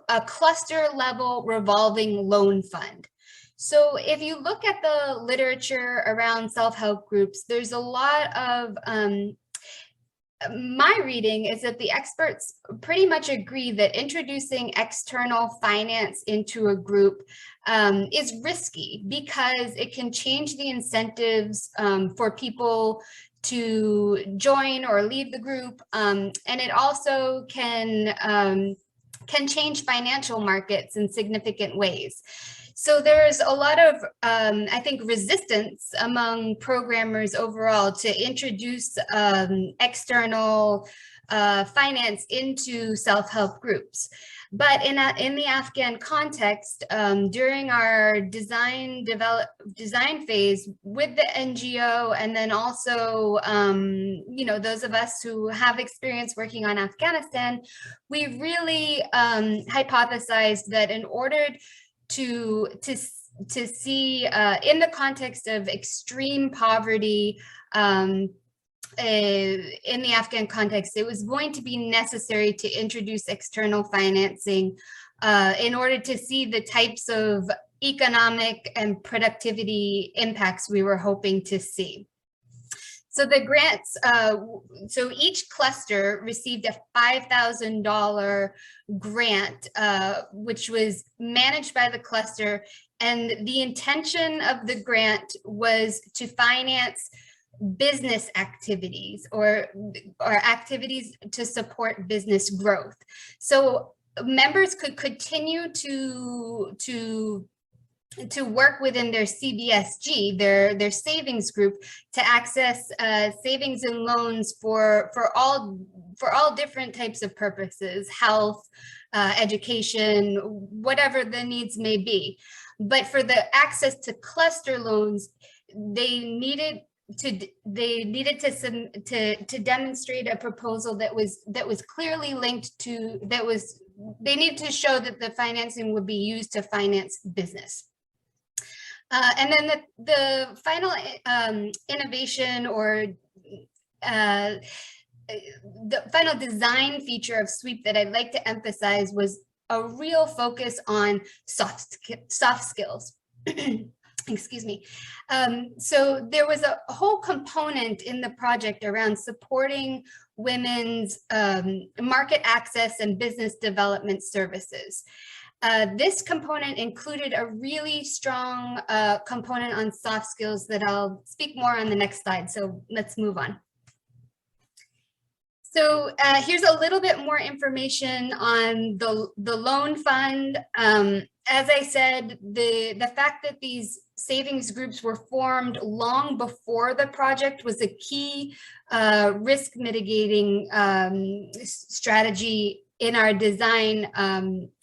a cluster level revolving loan fund. So if you look at the literature around self-help groups, there's a lot of, my reading is that the experts pretty much agree that introducing external finance into a group is risky because it can change the incentives for people to join or leave the group, and it also can change financial markets in significant ways. So there's a lot of, I think, resistance among programmers overall to introduce external finance into self-help groups. But in the Afghan context, during our design phase with the NGO, and then also, those of us who have experience working on Afghanistan, we really hypothesized that in order to see in the context of extreme poverty in the Afghan context, it was going to be necessary to introduce external financing in order to see the types of economic and productivity impacts we were hoping to see. So the grants, so each cluster received a $5,000 grant, which was managed by the cluster. And the intention of the grant was to finance business activities or activities to support business growth. So members could continue to work within their CBSG, their savings group, to access savings and loans for all different types of purposes, health, education, whatever the needs may be. But for the access to cluster loans, they needed to demonstrate a proposal that was clearly linked to, they need to show that the financing would be used to finance business. And then the final innovation, or the final design feature of SWEEP that I'd like to emphasize was a real focus on soft skills. Excuse me. So there was a whole component in the project around supporting women's market access and business development services. This component included a really strong component on soft skills that I'll speak more on the next slide. So let's move on. So here's a little bit more information on the loan fund. As I said, the fact that these savings groups were formed long before the project was a key risk mitigating strategy in our design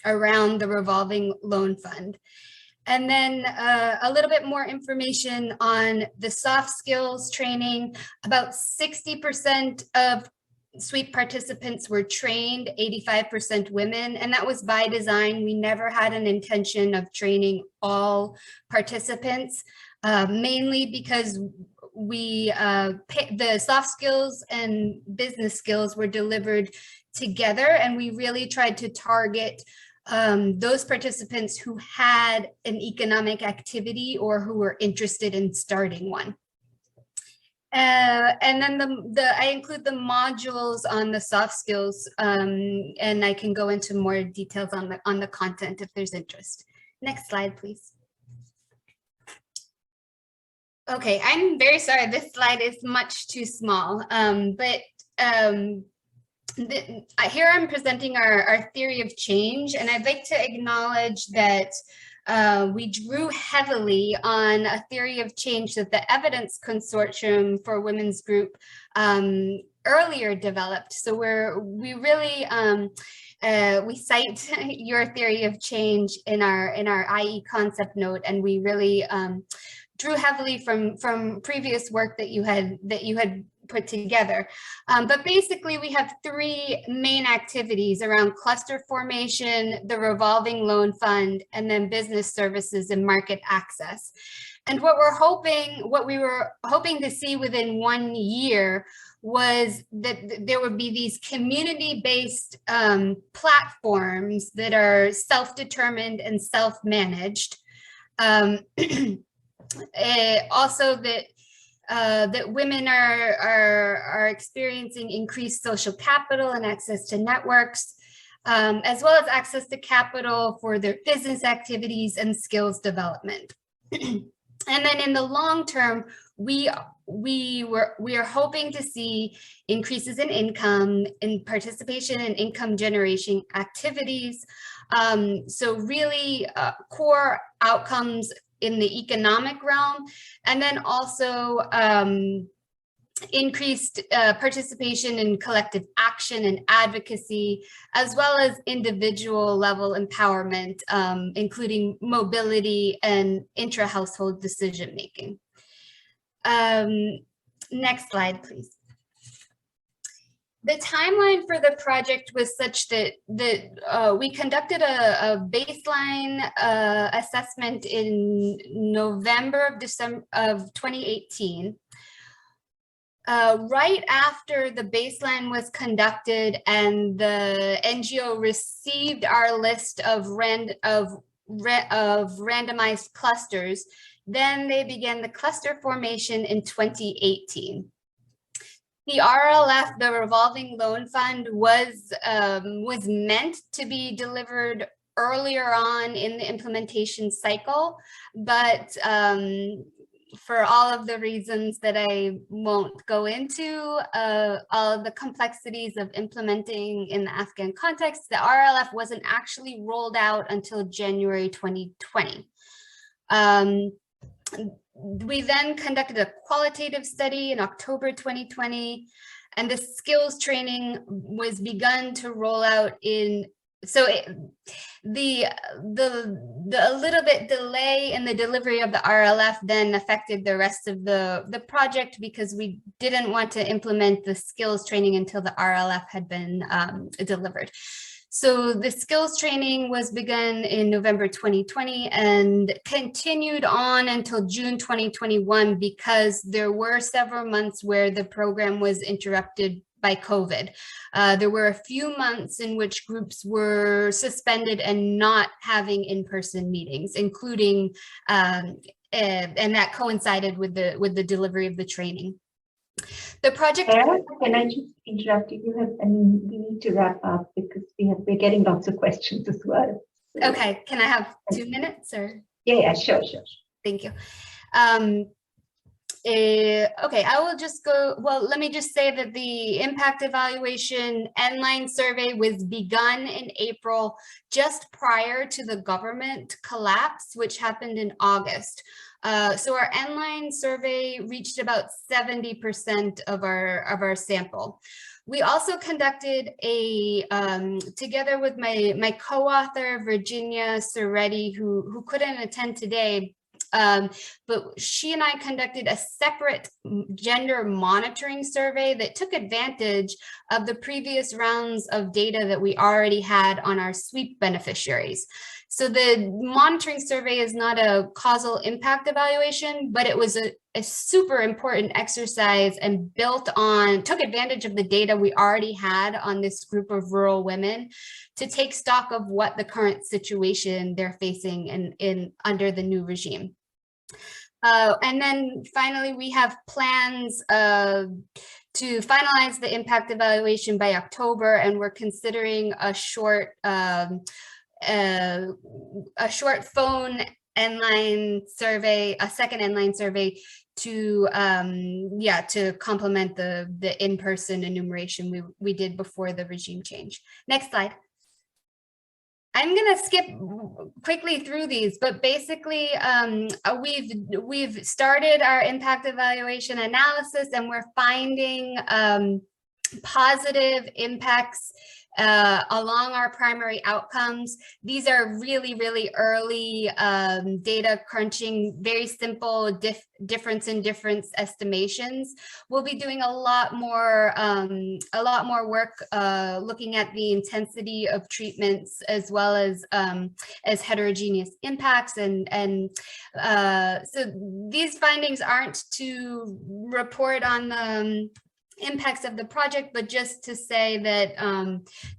around the revolving loan fund. And then a little bit more information on the soft skills training. About 60% of SWEEP participants were trained, 85% women, and that was by design. We never had an intention of training all participants, mainly because the soft skills and business skills were delivered together, and we really tried to target those participants who had an economic activity or who were interested in starting one. And then I include the modules on the soft skills, and I can go into more details on the content if there's interest. Next slide, please. Okay, I'm very sorry. This slide is much too small, but here I'm presenting our theory of change, and I'd like to acknowledge that we drew heavily on a theory of change that the Evidence Consortium for Women's Group earlier developed. So we really we cite your theory of change in our IE concept note, and we really drew heavily from previous work that you had put together. But basically we have three main activities around cluster formation, the revolving loan fund, and then business services and market access. And what we were hoping to see within 1 year was that there would be these community-based platforms that are self-determined and self-managed. Also that women are experiencing increased social capital and access to networks, as well as access to capital for their business activities and skills development. And then in the long term, we are hoping to see increases in income, in participation in income generation activities. So really core outcomes in the economic realm, and then also increased participation in collective action and advocacy, as well as individual level empowerment, including mobility and intra-household decision making. Next slide, please. The timeline for the project was such that we conducted a baseline assessment in November of 2018. Right after the baseline was conducted and the NGO received our list of randomized clusters, then they began the cluster formation in 2018. The RLF, the revolving loan fund, was meant to be delivered earlier on in the implementation cycle, but for all of the reasons that I won't go into, all of the complexities of implementing in the Afghan context, the RLF wasn't actually rolled out until January 2020. We then conducted a qualitative study in October 2020, and the skills training was begun to roll out in, so the little bit delay in the delivery of the RLF then affected the rest of the project, because we didn't want to implement the skills training until the RLF had been delivered. So the skills training was begun in November 2020 and continued on until June 2021, because there were several months where the program was interrupted by COVID. There were a few months in which groups were suspended and not having in-person meetings, including, and that coincided with the delivery of the training. The project. Can I just interrupt you? We need to wrap up because we're getting lots of questions as well. Okay, can I have 2 minutes or? Yeah, sure. Thank you. Okay, I will just go, well, let me just say that the impact evaluation end-line survey was begun in April, just prior to the government collapse, which happened in August. So our end-line survey reached about 70% of our sample. We also conducted a, together with my co-author, Virginia Soretti, who couldn't attend today, but she and I conducted a separate gender monitoring survey that took advantage of the previous rounds of data that we already had on our sweep beneficiaries. So the monitoring survey is not a causal impact evaluation, but it was a super important exercise and took advantage of the data we already had on this group of rural women to take stock of what the current situation they're facing under the new regime. And then finally, we have plans to finalize the impact evaluation by October, and we're considering a short phone end-line survey, a second end-line survey to complement the in-person enumeration we did before the regime change. Next slide. I'm going to skip quickly through these, but basically we've started our impact evaluation analysis, and we're finding positive impacts along our primary outcomes. These are really, really early data crunching, very simple difference in difference estimations. We'll be doing a lot more work looking at the intensity of treatments as well as heterogeneous impacts, and so these findings aren't to report on the impacts of the project, but just to say that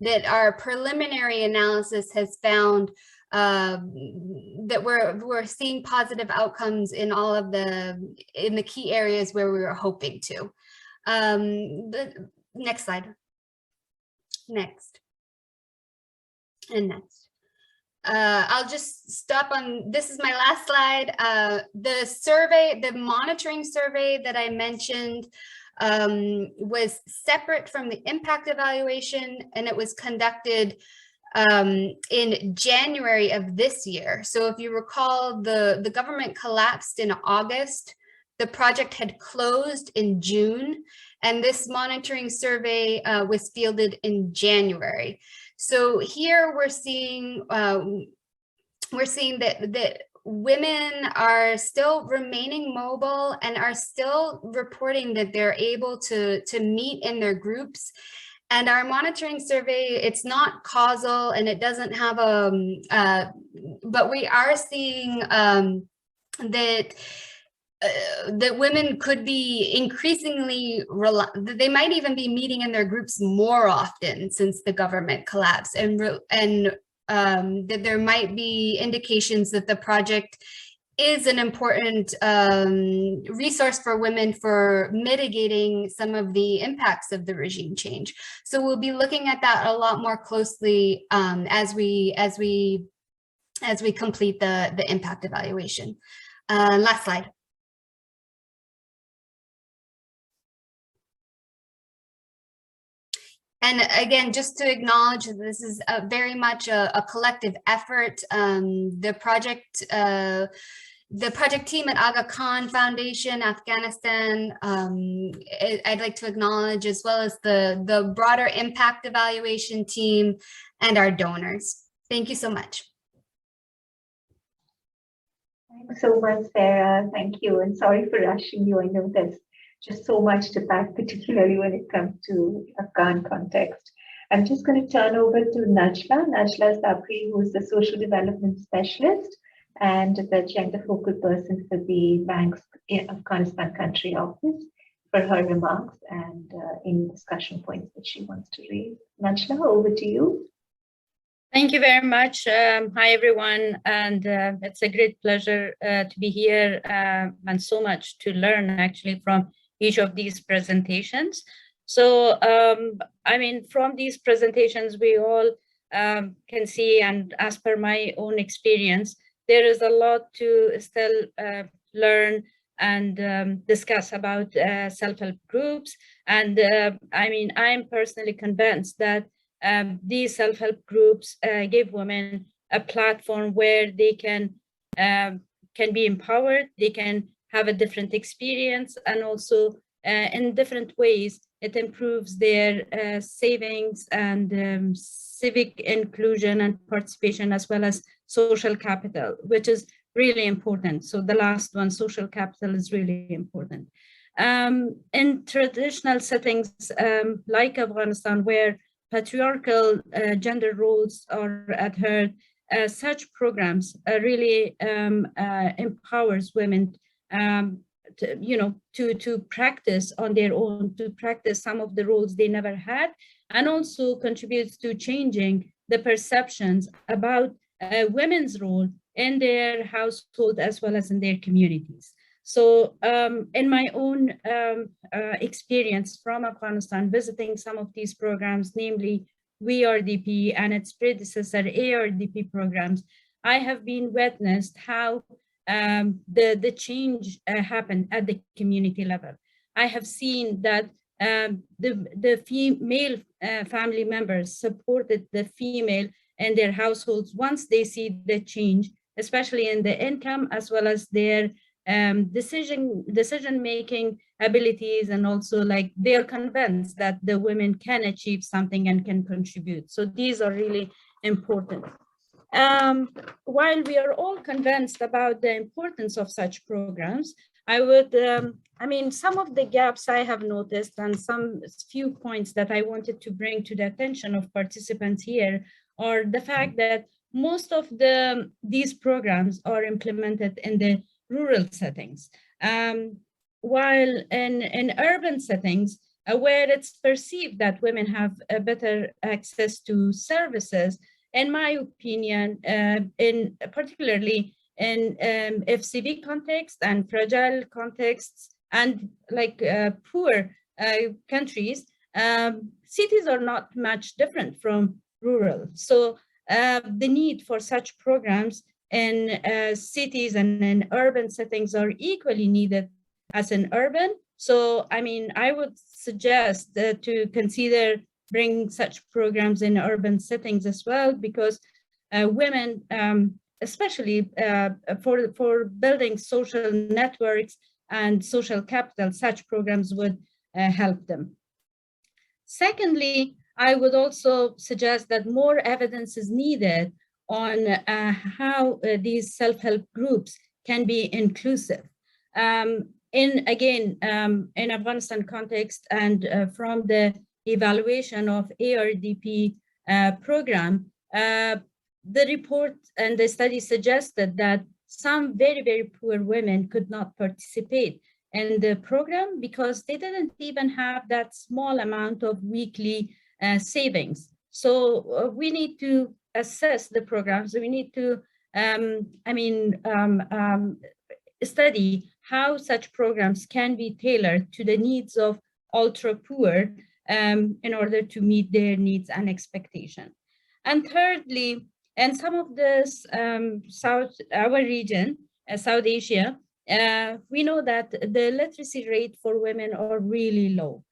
that our preliminary analysis has found that we're seeing positive outcomes in all of in the key areas where we were hoping to. The next slide. Next. And next. I'll just stop on, this is my last slide. The survey, the monitoring survey that I mentioned was separate from the impact evaluation, and it was conducted in January of this year. So if you recall, the government collapsed in August, the project had closed in June, and this monitoring survey was fielded in January. So here we're seeing that women are still remaining mobile and are still reporting that they're able to meet in their groups. And our monitoring survey, it's not causal and it doesn't have but we are seeing that women could be increasingly, they might even be meeting in their groups more often since the government collapsed, and that there might be indications that the project is an important resource for women for mitigating some of the impacts of the regime change. So we'll be looking at that a lot more closely as we complete the impact evaluation. Last slide. And again, just to acknowledge that this is very much a collective effort. The project team at Aga Khan Foundation, Afghanistan, I'd like to acknowledge, as well as the broader impact evaluation team and our donors. Thank you so much. Thanks so much, Sarah. Thank you. And sorry for rushing you. I know there's just so much to pack, particularly when it comes to Afghan context. I'm just going to turn over to Najla Sabri, who is the social development specialist and the gender focal person for the bank's Afghanistan country office, for her remarks and any discussion points that she wants to raise. Najla, over to you. Thank you very much. Hi, everyone. And it's a great pleasure to be here and so much to learn actually from each of these presentations. So, I mean, from these presentations, we all can see, and as per my own experience, there is a lot to still learn and discuss about self-help groups. And I mean, I'm personally convinced that these self-help groups give women a platform where they can be empowered, they can have a different experience, and also in different ways, it improves their savings and civic inclusion and participation, as well as social capital, which is really important. So the last one, social capital, is really important. In traditional settings like Afghanistan, where patriarchal gender roles are adhered, such programs really empowers women to practice on their own, to practice some of the roles they never had, and also contributes to changing the perceptions about women's role in their household as well as in their communities. So in my own experience from Afghanistan, visiting some of these programs, namely WRDP and its predecessor ARDP programs, I have been witnessed how the change happened at the community level. I have seen that the female family members supported the female in their households once they see the change, especially in the income as well as their decision-making abilities, and also like they're convinced that the women can achieve something and can contribute. So these are really important. While we are all convinced about the importance of such programs, I would, I mean, some of the gaps I have noticed and some few points that I wanted to bring to the attention of participants here are the fact that most of these programs are implemented in the rural settings, while in urban settings, where it's perceived that women have a better access to services, in my opinion, particularly in FCV context and fragile contexts and like poor countries, cities are not much different from rural. So the need for such programs in cities and in urban settings are equally needed as in urban. So, I mean, I would suggest to consider bringing such programs in urban settings as well, because women, especially for building social networks and social capital, such programs would help them. Secondly, I would also suggest that more evidence is needed on how these self-help groups can be inclusive. In Afghanistan context and from the evaluation of ARDP program, the report and the study suggested that some very, very poor women could not participate in the program because they didn't even have that small amount of weekly savings. So we need to assess the programs. We need to, study how such programs can be tailored to the needs of ultra poor in order to meet their needs and expectation. And thirdly, in some of this our region, South Asia, we know that the literacy rate for women are really low.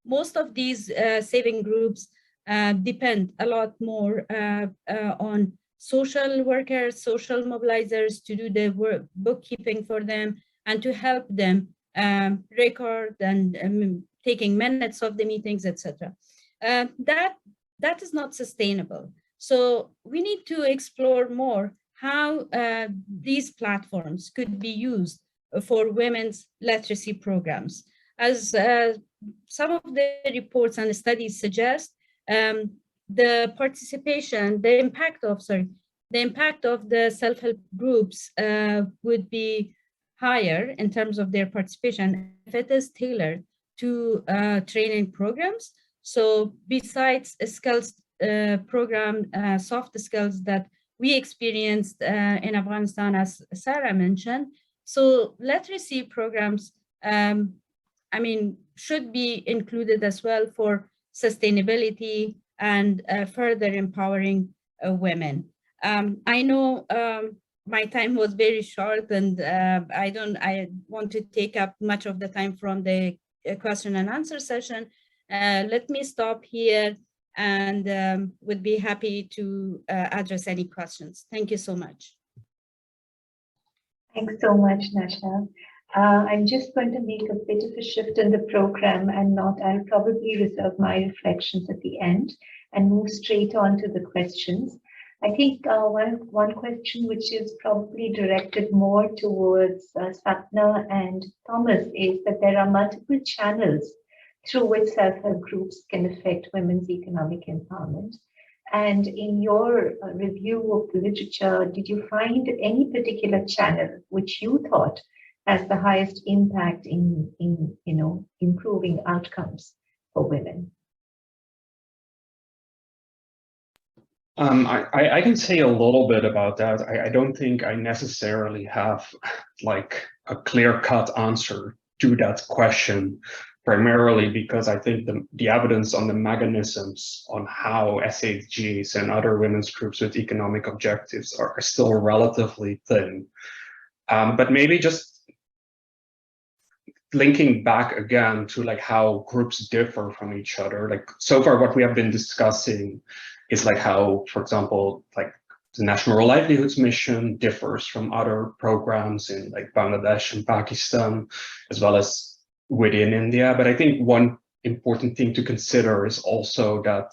Most of these saving groups depend a lot more on social workers, social mobilizers to do the work, bookkeeping for them and to help them record and taking minutes of the meetings, etc. That is not sustainable. So we need to explore more how these platforms could be used for women's literacy programs. As some of the reports and studies suggest, the participation, the impact of the self-help groups would be higher in terms of their participation if it is tailored to training programs. So besides a skills program, soft skills that we experienced in Afghanistan, as Sarah mentioned, so literacy programs, should be included as well for sustainability, and further empowering women. I know my time was very short, and I want to take up much of the time from the question and answer session. Let me stop here and would be happy to address any questions. Thank you so much. Thanks so much, Nasha. I'm just going to make a bit of a shift in the program I'll probably reserve my reflections at the end and move straight on to the questions. I think one question which is probably directed more towards Sapna and Thomas is that there are multiple channels through which self-help groups can affect women's economic empowerment. And in your review of the literature, did you find any particular channel which you thought has the highest impact in improving outcomes for women? I can say a little bit about that. I don't think I necessarily have like a clear-cut answer to that question, primarily because I think the evidence on the mechanisms on how SHGs and other women's groups with economic objectives are still relatively thin. But maybe just linking back again to like how groups differ from each other. Like so far what we have been discussing is like how, for example, like the National Livelihoods Mission differs from other programs in like Bangladesh and Pakistan, as well as within India. But I think one important thing to consider is also that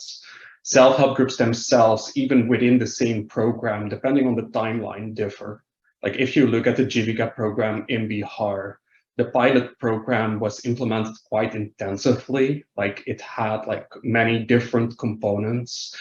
self-help groups themselves, even within the same program, depending on the timeline, differ. Like if you look at the Civic program in Bihar, the pilot program was implemented quite intensively. Like it had like many different components.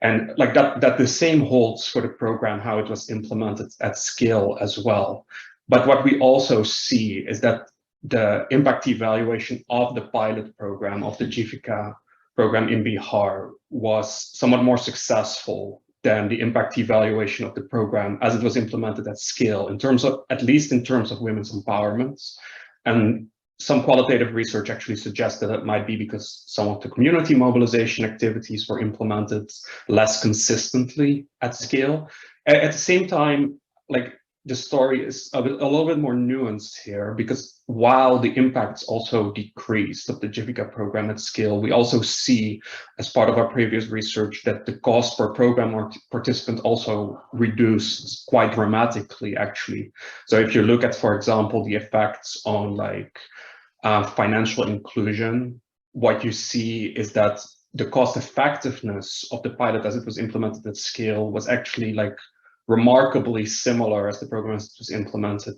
And like that the same holds for the program, how it was implemented at scale as well. But what we also see is that the impact evaluation of the pilot program, of the Jivika program in Bihar, was somewhat more successful than the impact evaluation of the program as it was implemented at scale, in terms of, at least in terms of women's empowerment. And some qualitative research actually suggests that it might be because some of the community mobilization activities were implemented less consistently at scale. At the same time, like the story is a little bit more nuanced here, because while the impacts also decreased of the Jivika program at scale, we also see, as part of our previous research, that the cost per program or participant also reduced quite dramatically, actually. So if you look at, for example, the effects on like financial inclusion, what you see is that the cost effectiveness of the pilot as it was implemented at scale was actually like remarkably similar as the program was implemented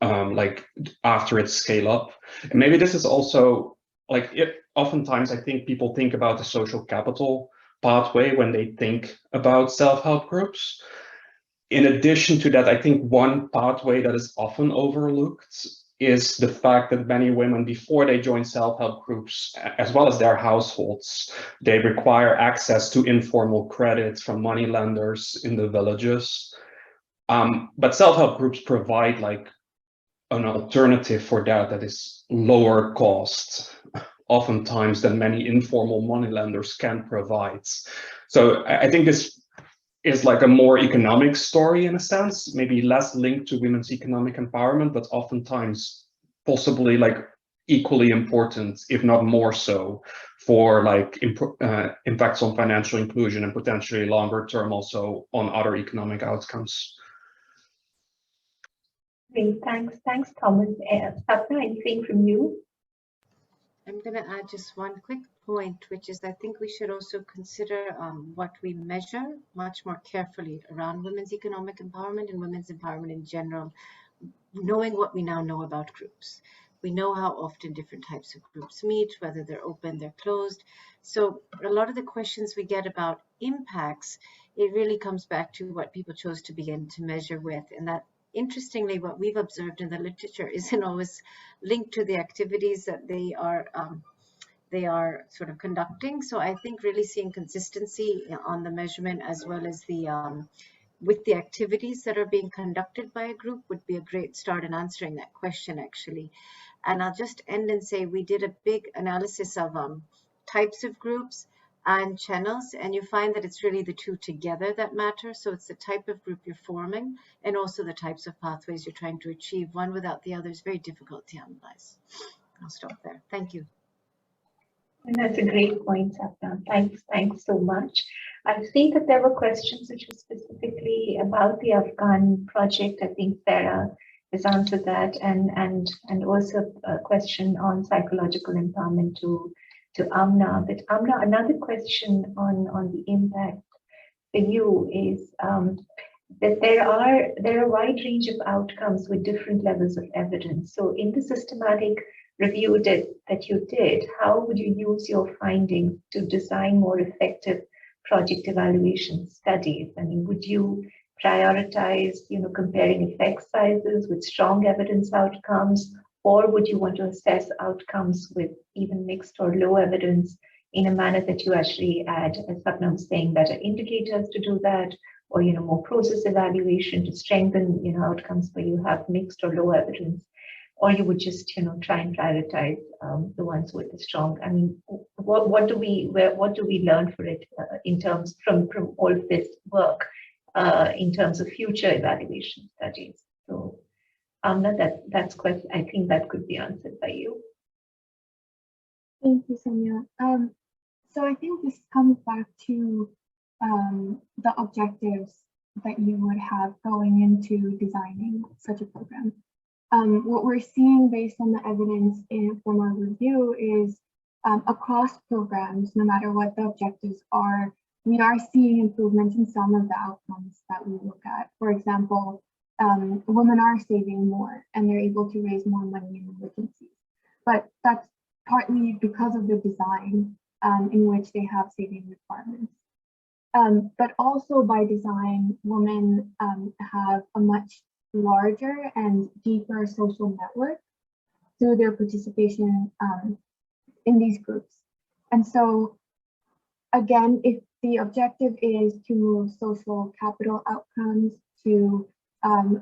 like after its scale up. And maybe this is also like oftentimes I think people think about the social capital pathway when they think about self-help groups. In addition to that, I think one pathway that is often overlooked is the fact that many women, before they join self-help groups, as well as their households, they require access to informal credit from money lenders in the villages. But self-help groups provide like an alternative for that is lower cost, oftentimes, than many informal money lenders can provide. So I think this is like a more economic story in a sense, maybe less linked to women's economic empowerment, but oftentimes possibly like equally important, if not more so, for like impacts on financial inclusion and potentially longer term also on other economic outcomes. Great, thanks, Thomas. Sapna, anything from you? I'm going to add just one quick point, which is I think we should also consider what we measure much more carefully around women's economic empowerment and women's empowerment in general, knowing what we now know about groups. We know how often different types of groups meet, whether they're open, they're closed. So a lot of the questions we get about impacts, it really comes back to what people chose to begin to measure with, and that interestingly, what we've observed in the literature isn't always linked to the activities that they are sort of conducting. So I think really seeing consistency on the measurement as well as the with the activities that are being conducted by a group would be a great start in answering that question, actually. And I'll just end and say we did a big analysis of types of groups and channels, and you find that it's really the two together that matter. So it's the type of group you're forming and also the types of pathways you're trying to achieve. One without the other is very difficult to analyze. I'll stop there. Thank you. And that's a great point, Sapna. Thanks so much. I see that there were questions which were specifically about the Afghan project. I think Sarah has answered that, and also a question on psychological empowerment to Amna. But Amna, another question on the impact for you is that there are a wide range of outcomes with different levels of evidence. So in the systematic review that you did, how would you use your findings to design more effective project evaluation studies? I mean, would you prioritize, comparing effect sizes with strong evidence outcomes, or would you want to assess outcomes with even mixed or low evidence in a manner that you actually add, as Sapna was saying, better indicators to do that, or more process evaluation to strengthen outcomes where you have mixed or low evidence? Or you would just try and prioritize the ones with the strong. I mean, what do we learn for it in terms from all of this work in terms of future evaluation studies? So that's quite. I think that could be answered by you. Thank you, Sonia. So I think this comes back to the objectives that you would have going into designing such a program. What we're seeing based on the evidence from our review is across programs, no matter what the objectives are, we are seeing improvements in some of the outcomes that we look at. For example, women are saving more and they're able to raise more money in emergencies. But that's partly because of the design in which they have saving requirements. But also by design, women have a much larger and deeper social network through their participation in these groups. And so again, if the objective is to move social capital outcomes, to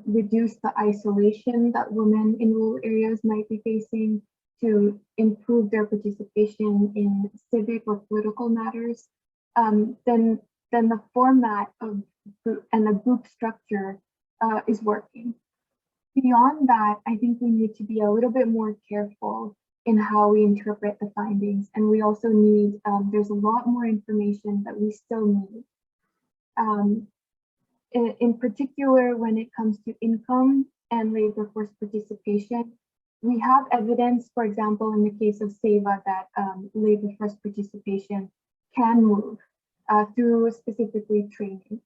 reduce the isolation that women in rural areas might be facing, to improve their participation in civic or political matters, then the format of and the group structure is working. Beyond that, I think we need to be a little bit more careful in how we interpret the findings. And we also need, there's a lot more information that we still need. In particular, when it comes to income and labor force participation, we have evidence, for example, in the case of SEVA, that labor force participation can move through specifically training.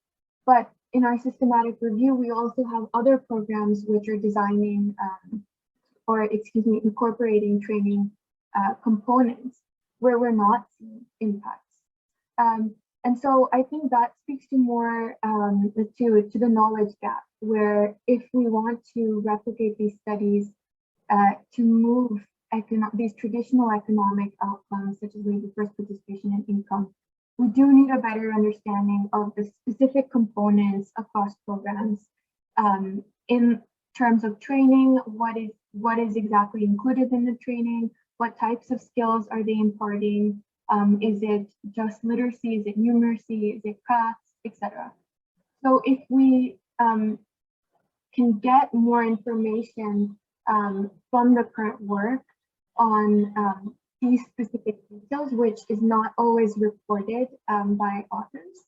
But in our systematic review, we also have other programs which are designing, incorporating training components where we're not seeing impacts. And so I think that speaks to more to the knowledge gap, where if we want to replicate these studies to move these traditional economic outcomes, such as labor force participation and income, we do need a better understanding of the specific components across programs in terms of training. What is exactly included in the training? What types of skills are they imparting? Is it just literacy? Is it numeracy? Is it crafts, etc.? So if we can get more information from the current work on these specific details, which is not always reported by authors,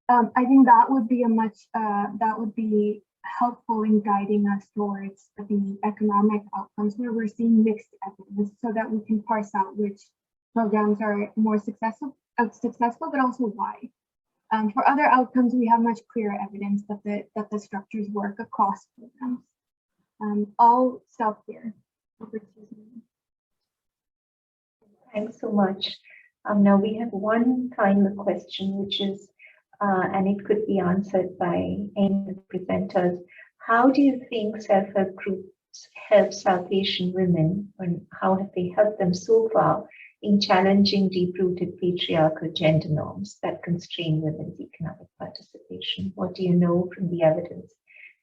I think that would be helpful in guiding us towards the economic outcomes where we're seeing mixed evidence, so that we can parse out which programs are more successful, but also why. For other outcomes, we have much clearer evidence that the structures work across programs. I'll stop here. Over to you. Thanks so much. Now we have one final question, which is, and it could be answered by any of the presenters. How do you think self-help groups help South Asian women, and how have they helped them so far in challenging deep-rooted patriarchal gender norms that constrain women's economic participation? What do you know from the evidence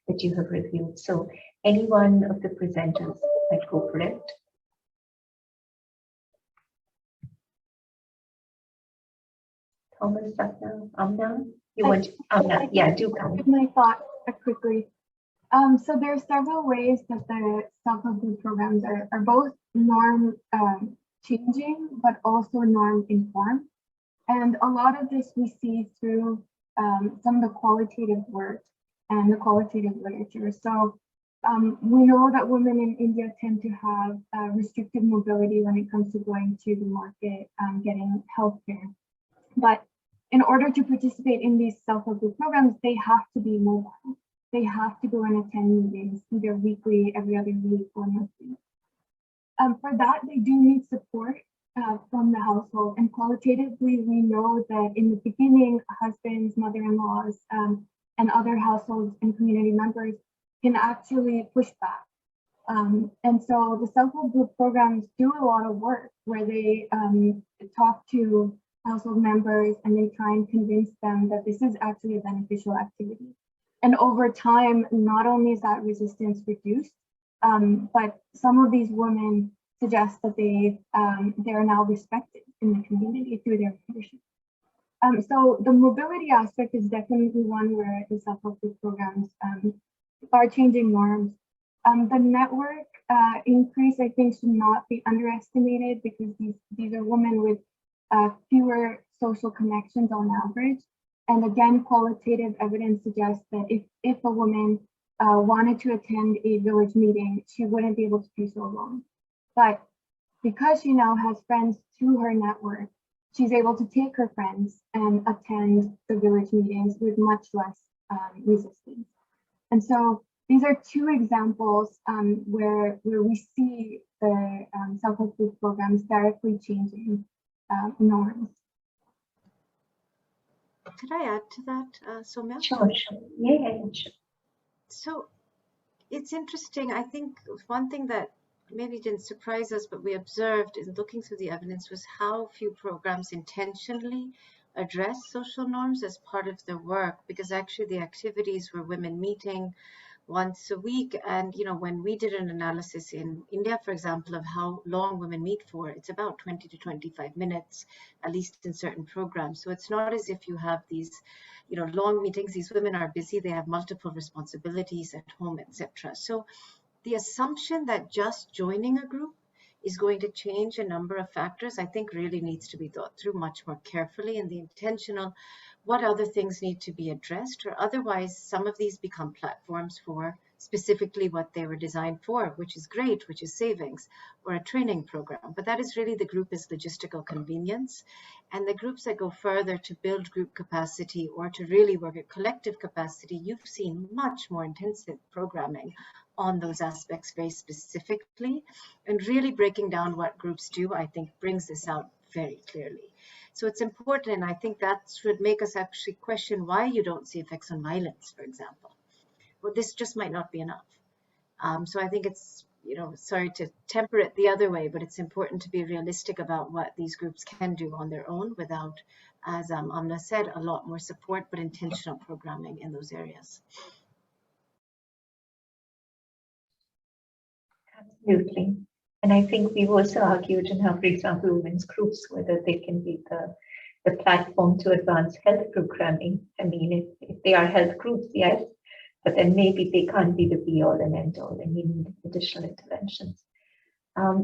that you have reviewed? So any one of the presenters might go for it. Thomas, Amna, you want Amna? Yeah, do come. My thought quickly. So there are several ways that the self-help group programs are both norm changing, but also norm informed. And a lot of this we see through some of the qualitative work and the qualitative literature. So we know that women in India tend to have restricted mobility when it comes to going to the market, getting healthcare. But in order to participate in these self-help group programs, they have to be mobile. They have to go and attend meetings either weekly, every other week, or monthly. For that, they do need support from the household. And qualitatively, we know that in the beginning, husbands, mother-in-laws, and other households and community members can actually push back. And so the self-help group programs do a lot of work where they talk to household members and they try and convince them that this is actually a beneficial activity. And over time, not only is that resistance reduced, but some of these women suggest that they are now respected in the community through their leadership. So the mobility aspect is definitely one where the self-help group programs are changing norms. The network increase, I think, should not be underestimated because these are women with fewer social connections on average. And again, qualitative evidence suggests that if a woman wanted to attend a village meeting, she wouldn't be able to do so alone. But because she now has friends through her network, she's able to take her friends and attend the village meetings with much less resistance. And so these are two examples where we see the self-help group programs directly changing norms. Could I add to that, Soumya? Sure. Yeah, sure. So it's interesting. I think one thing that maybe didn't surprise us, but we observed in looking through the evidence was how few programs intentionally address social norms as part of their work, because actually the activities were women meeting once a week. And, you know, when we did an analysis in India, for example, of how long women meet for, it's about 20 to 25 minutes, at least in certain programs. So it's not as if you have these, you know, long meetings. These women are busy. They have multiple responsibilities at home, etc. So the assumption that just joining a group is going to change a number of factors, I think really needs to be thought through much more carefully, and the intentional, what other things need to be addressed, or otherwise some of these become platforms for specifically what they were designed for, which is great, which is savings or a training program. But that is really the group is logistical convenience. And the groups that go further to build group capacity or to really work at collective capacity, you've seen much more intensive programming on those aspects very specifically, and really breaking down what groups do, I think brings this out very clearly. So it's important, and I think that should make us actually question why you don't see effects on violence, for example. Well, this just might not be enough. So I think it's, you know, sorry to temper it the other way, but it's important to be realistic about what these groups can do on their own without, as Amna said, a lot more support, but intentional programming in those areas. Absolutely. And I think we've also argued in how, for example, women's groups, whether they can be the platform to advance health programming. I mean, if they are health groups, yes, but then maybe they can't be the be all and end all, and we need additional interventions.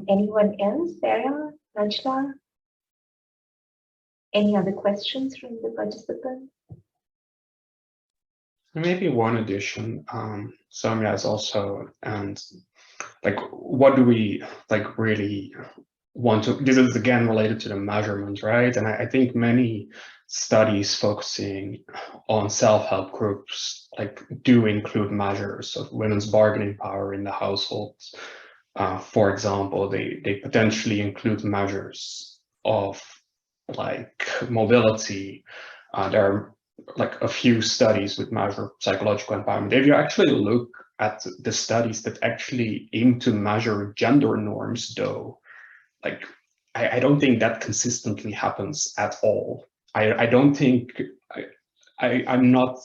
Anyone else? Sarah, Najla? Any other questions from the participants? Maybe one addition, Soumya is also, and like, what do we like really want to, this is again related to the measurement, right? And I think many studies focusing on self-help groups like do include measures of women's bargaining power in the households. For example, they potentially include measures of like mobility. There are like a few studies with measure psychological empowerment. If you actually look at the studies that actually aim to measure gender norms, though, like I don't think that consistently happens at all. I don't think, I'm not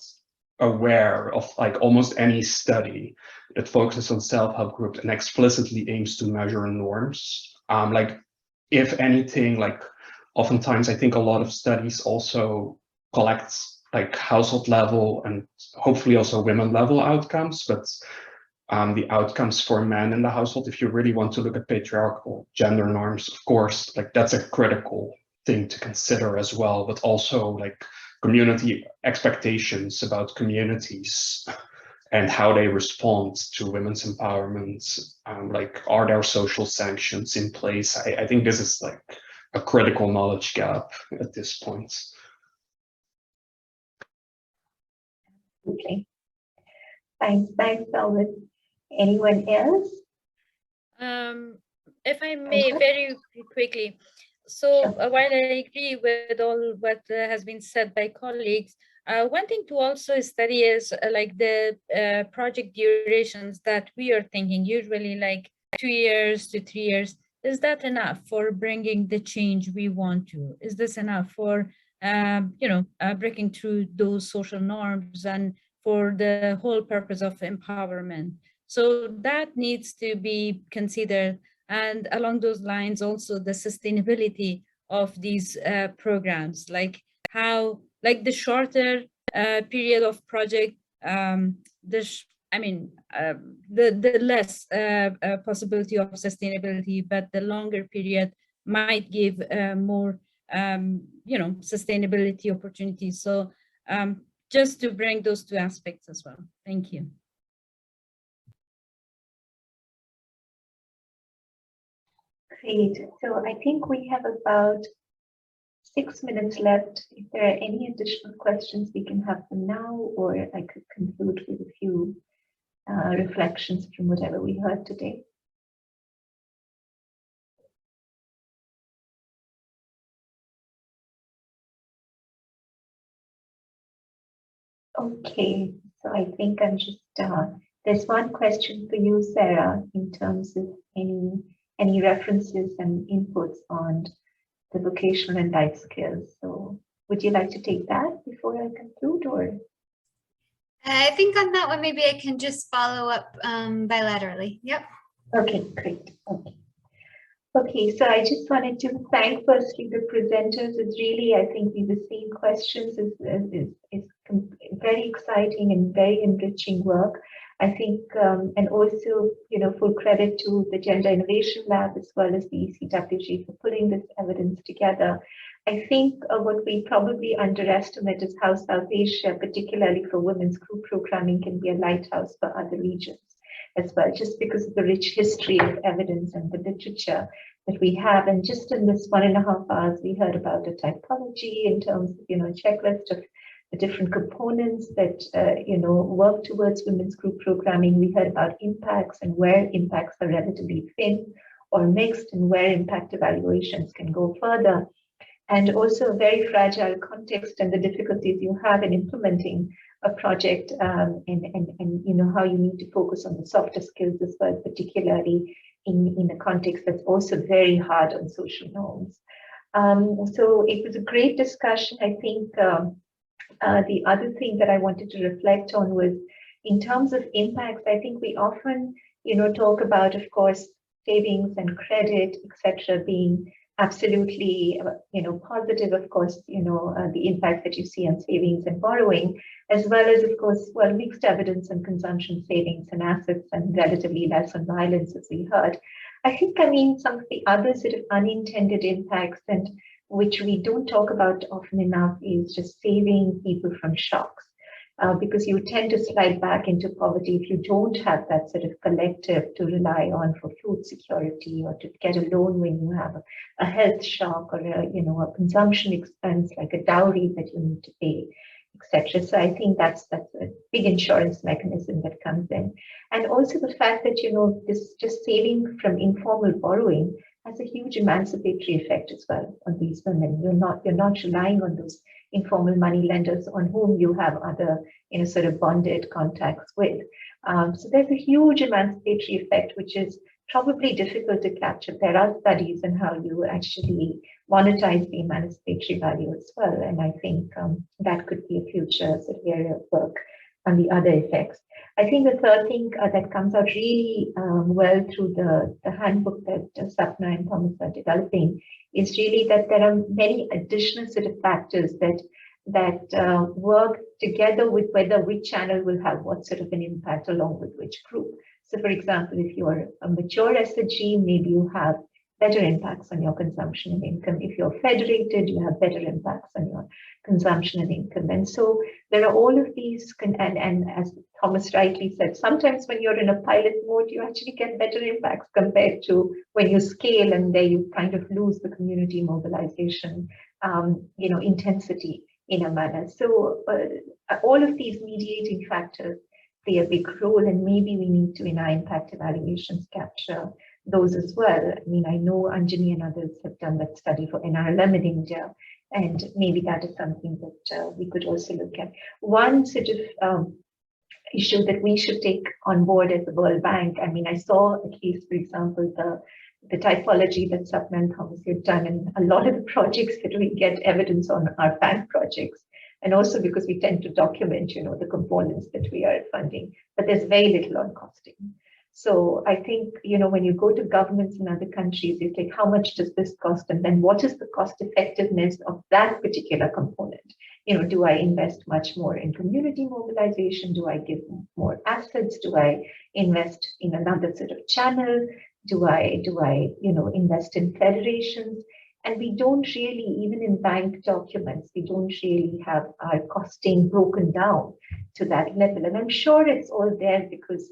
aware of like almost any study that focuses on self-help groups and explicitly aims to measure norms. Like if anything, like oftentimes I think a lot of studies also collect like household level and hopefully also women level outcomes, but the outcomes for men in the household, if you really want to look at patriarchal gender norms, of course, like that's a critical thing to consider as well, but also like community expectations about communities and how they respond to women's empowerment. Like, are there social sanctions in place? I think this is like a critical knowledge gap at this point. Okay. Thanks, Velvet. Anyone else? If I may, very quickly. So while I agree with all what has been said by colleagues, one thing to also study is like the project durations that we are thinking, usually like 2 years to 3 years. Is that enough for bringing the change we want to? Is this enough for, breaking through those social norms and for the whole purpose of empowerment? So that needs to be considered. And along those lines, also the sustainability of these programs, like how, like the shorter period of project, the less possibility of sustainability, but the longer period might give more, sustainability opportunities. So just to bring those two aspects as well. Thank you. Great. So I think we have about 6 minutes left. If there are any additional questions, we can have them now, or I could conclude with a few reflections from whatever we heard today. Okay, so I think I'm just, there's one question for you, Sarah, in terms of any references and inputs on the vocational and life skills. So would you like to take that before I conclude, or? I think on that one, maybe I can just follow up bilaterally. Yep. Okay, great. Okay, so I just wanted to thank firstly the presenters. It's really, I think these same questions is very exciting and very enriching work. I think, and also, full credit to the Gender Innovation Lab as well as the ECWG for putting this evidence together. I think what we probably underestimate is how South Asia, particularly for women's group programming, can be a lighthouse for other regions as well, just because of the rich history of evidence and the literature that we have. And just in this 1.5 hours, we heard about the typology in terms of, checklist of the different components that, work towards women's group programming. We heard about impacts and where impacts are relatively thin or mixed and where impact evaluations can go further. And also a very fragile context and the difficulties you have in implementing a project, and how you need to focus on the softer skills as well, particularly in a context that's also very hard on social norms. So it was a great discussion. I think the other thing that I wanted to reflect on was in terms of impacts. I think we often, talk about, of course, savings and credit, etc., being absolutely, positive, of course, the impact that you see on savings and borrowing, as well as, of course, mixed evidence on consumption, savings and assets, and relatively less on violence, as we heard. I think, some of the other sort of unintended impacts, and which we don't talk about often enough, is just saving people from shocks. Because you tend to slide back into poverty if you don't have that sort of collective to rely on for food security, or to get a loan when you have a health shock, or a consumption expense like a dowry that you need to pay, etc. So I think that's a big insurance mechanism that comes in. And also the fact that, this just saving from informal borrowing has a huge emancipatory effect as well on these women. You're not relying on those informal money lenders on whom you have other, sort of bonded contacts with. So there's a huge emancipatory effect, which is probably difficult to capture. There are studies on how you actually monetize the emancipatory value as well. And I think that could be a future sort of area of work on the other effects. I think the third thing that comes out really well through the handbook that Sapna and Thomas are developing is really that there are many additional sort of factors that work together with whether which channel will have what sort of an impact along with which group. So for example, if you're a mature SHG, maybe you have better impacts on your consumption and income. If you're federated, you have better impacts on your consumption and income. And so there are all of these, and as Thomas rightly said, sometimes when you're in a pilot mode, you actually get better impacts compared to when you scale, and there you kind of lose the community mobilization, intensity in a manner. So all of these mediating factors play a big role, and maybe we need to, in our impact evaluations, capture those as well. I mean, I know Anjani and others have done that study for NRLM in India, and maybe that is something that we could also look at. One sort of issue that we should take on board as the World Bank, I mean, I saw at least, for example, the typology that Sapna and Thomas have done, and a lot of the projects that we get evidence on are bank projects. And also because we tend to document, the components that we are funding, but there's very little on costing. So I think, when you go to governments in other countries, it's like, how much does this cost? And then what is the cost effectiveness of that particular component? Do I invest much more in community mobilization? Do I give more assets? Do I invest in another sort of channel? Do I invest in federations? And we don't really, even in bank documents, we don't really have our costing broken down to that level. And I'm sure it's all there because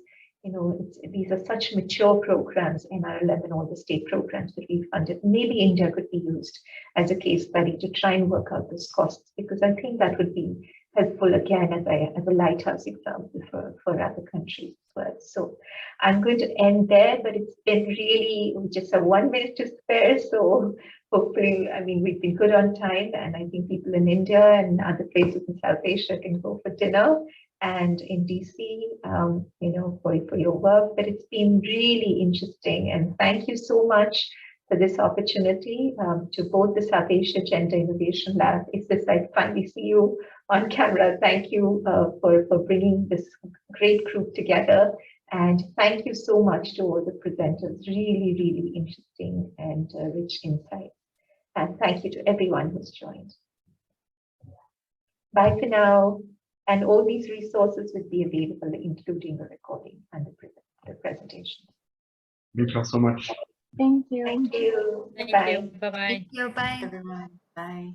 these are such mature programs, NRLM and all the state programs that we funded. Maybe India could be used as a case study to try and work out those costs, because I think that would be helpful again as a lighthouse example for other countries as well. So I'm going to end there, but it's been really just a 1 minute to spare. So hopefully, I mean, we've been good on time, and I think people in India and other places in South Asia can go for dinner. And in DC, for your work. But it's been really interesting. And thank you so much for this opportunity to both the South Asia Gender Innovation Lab. It's just I finally see you on camera. Thank you for bringing this great group together. And thank you so much to all the presenters. Really, really interesting and rich insights. And thank you to everyone who's joined. Bye for now. And all these resources will be available, including the recording and the presentation. Thank you so much. Thank you. Thank you. Thank Bye. you. Bye-bye. Thank you. Bye. Everyone, bye.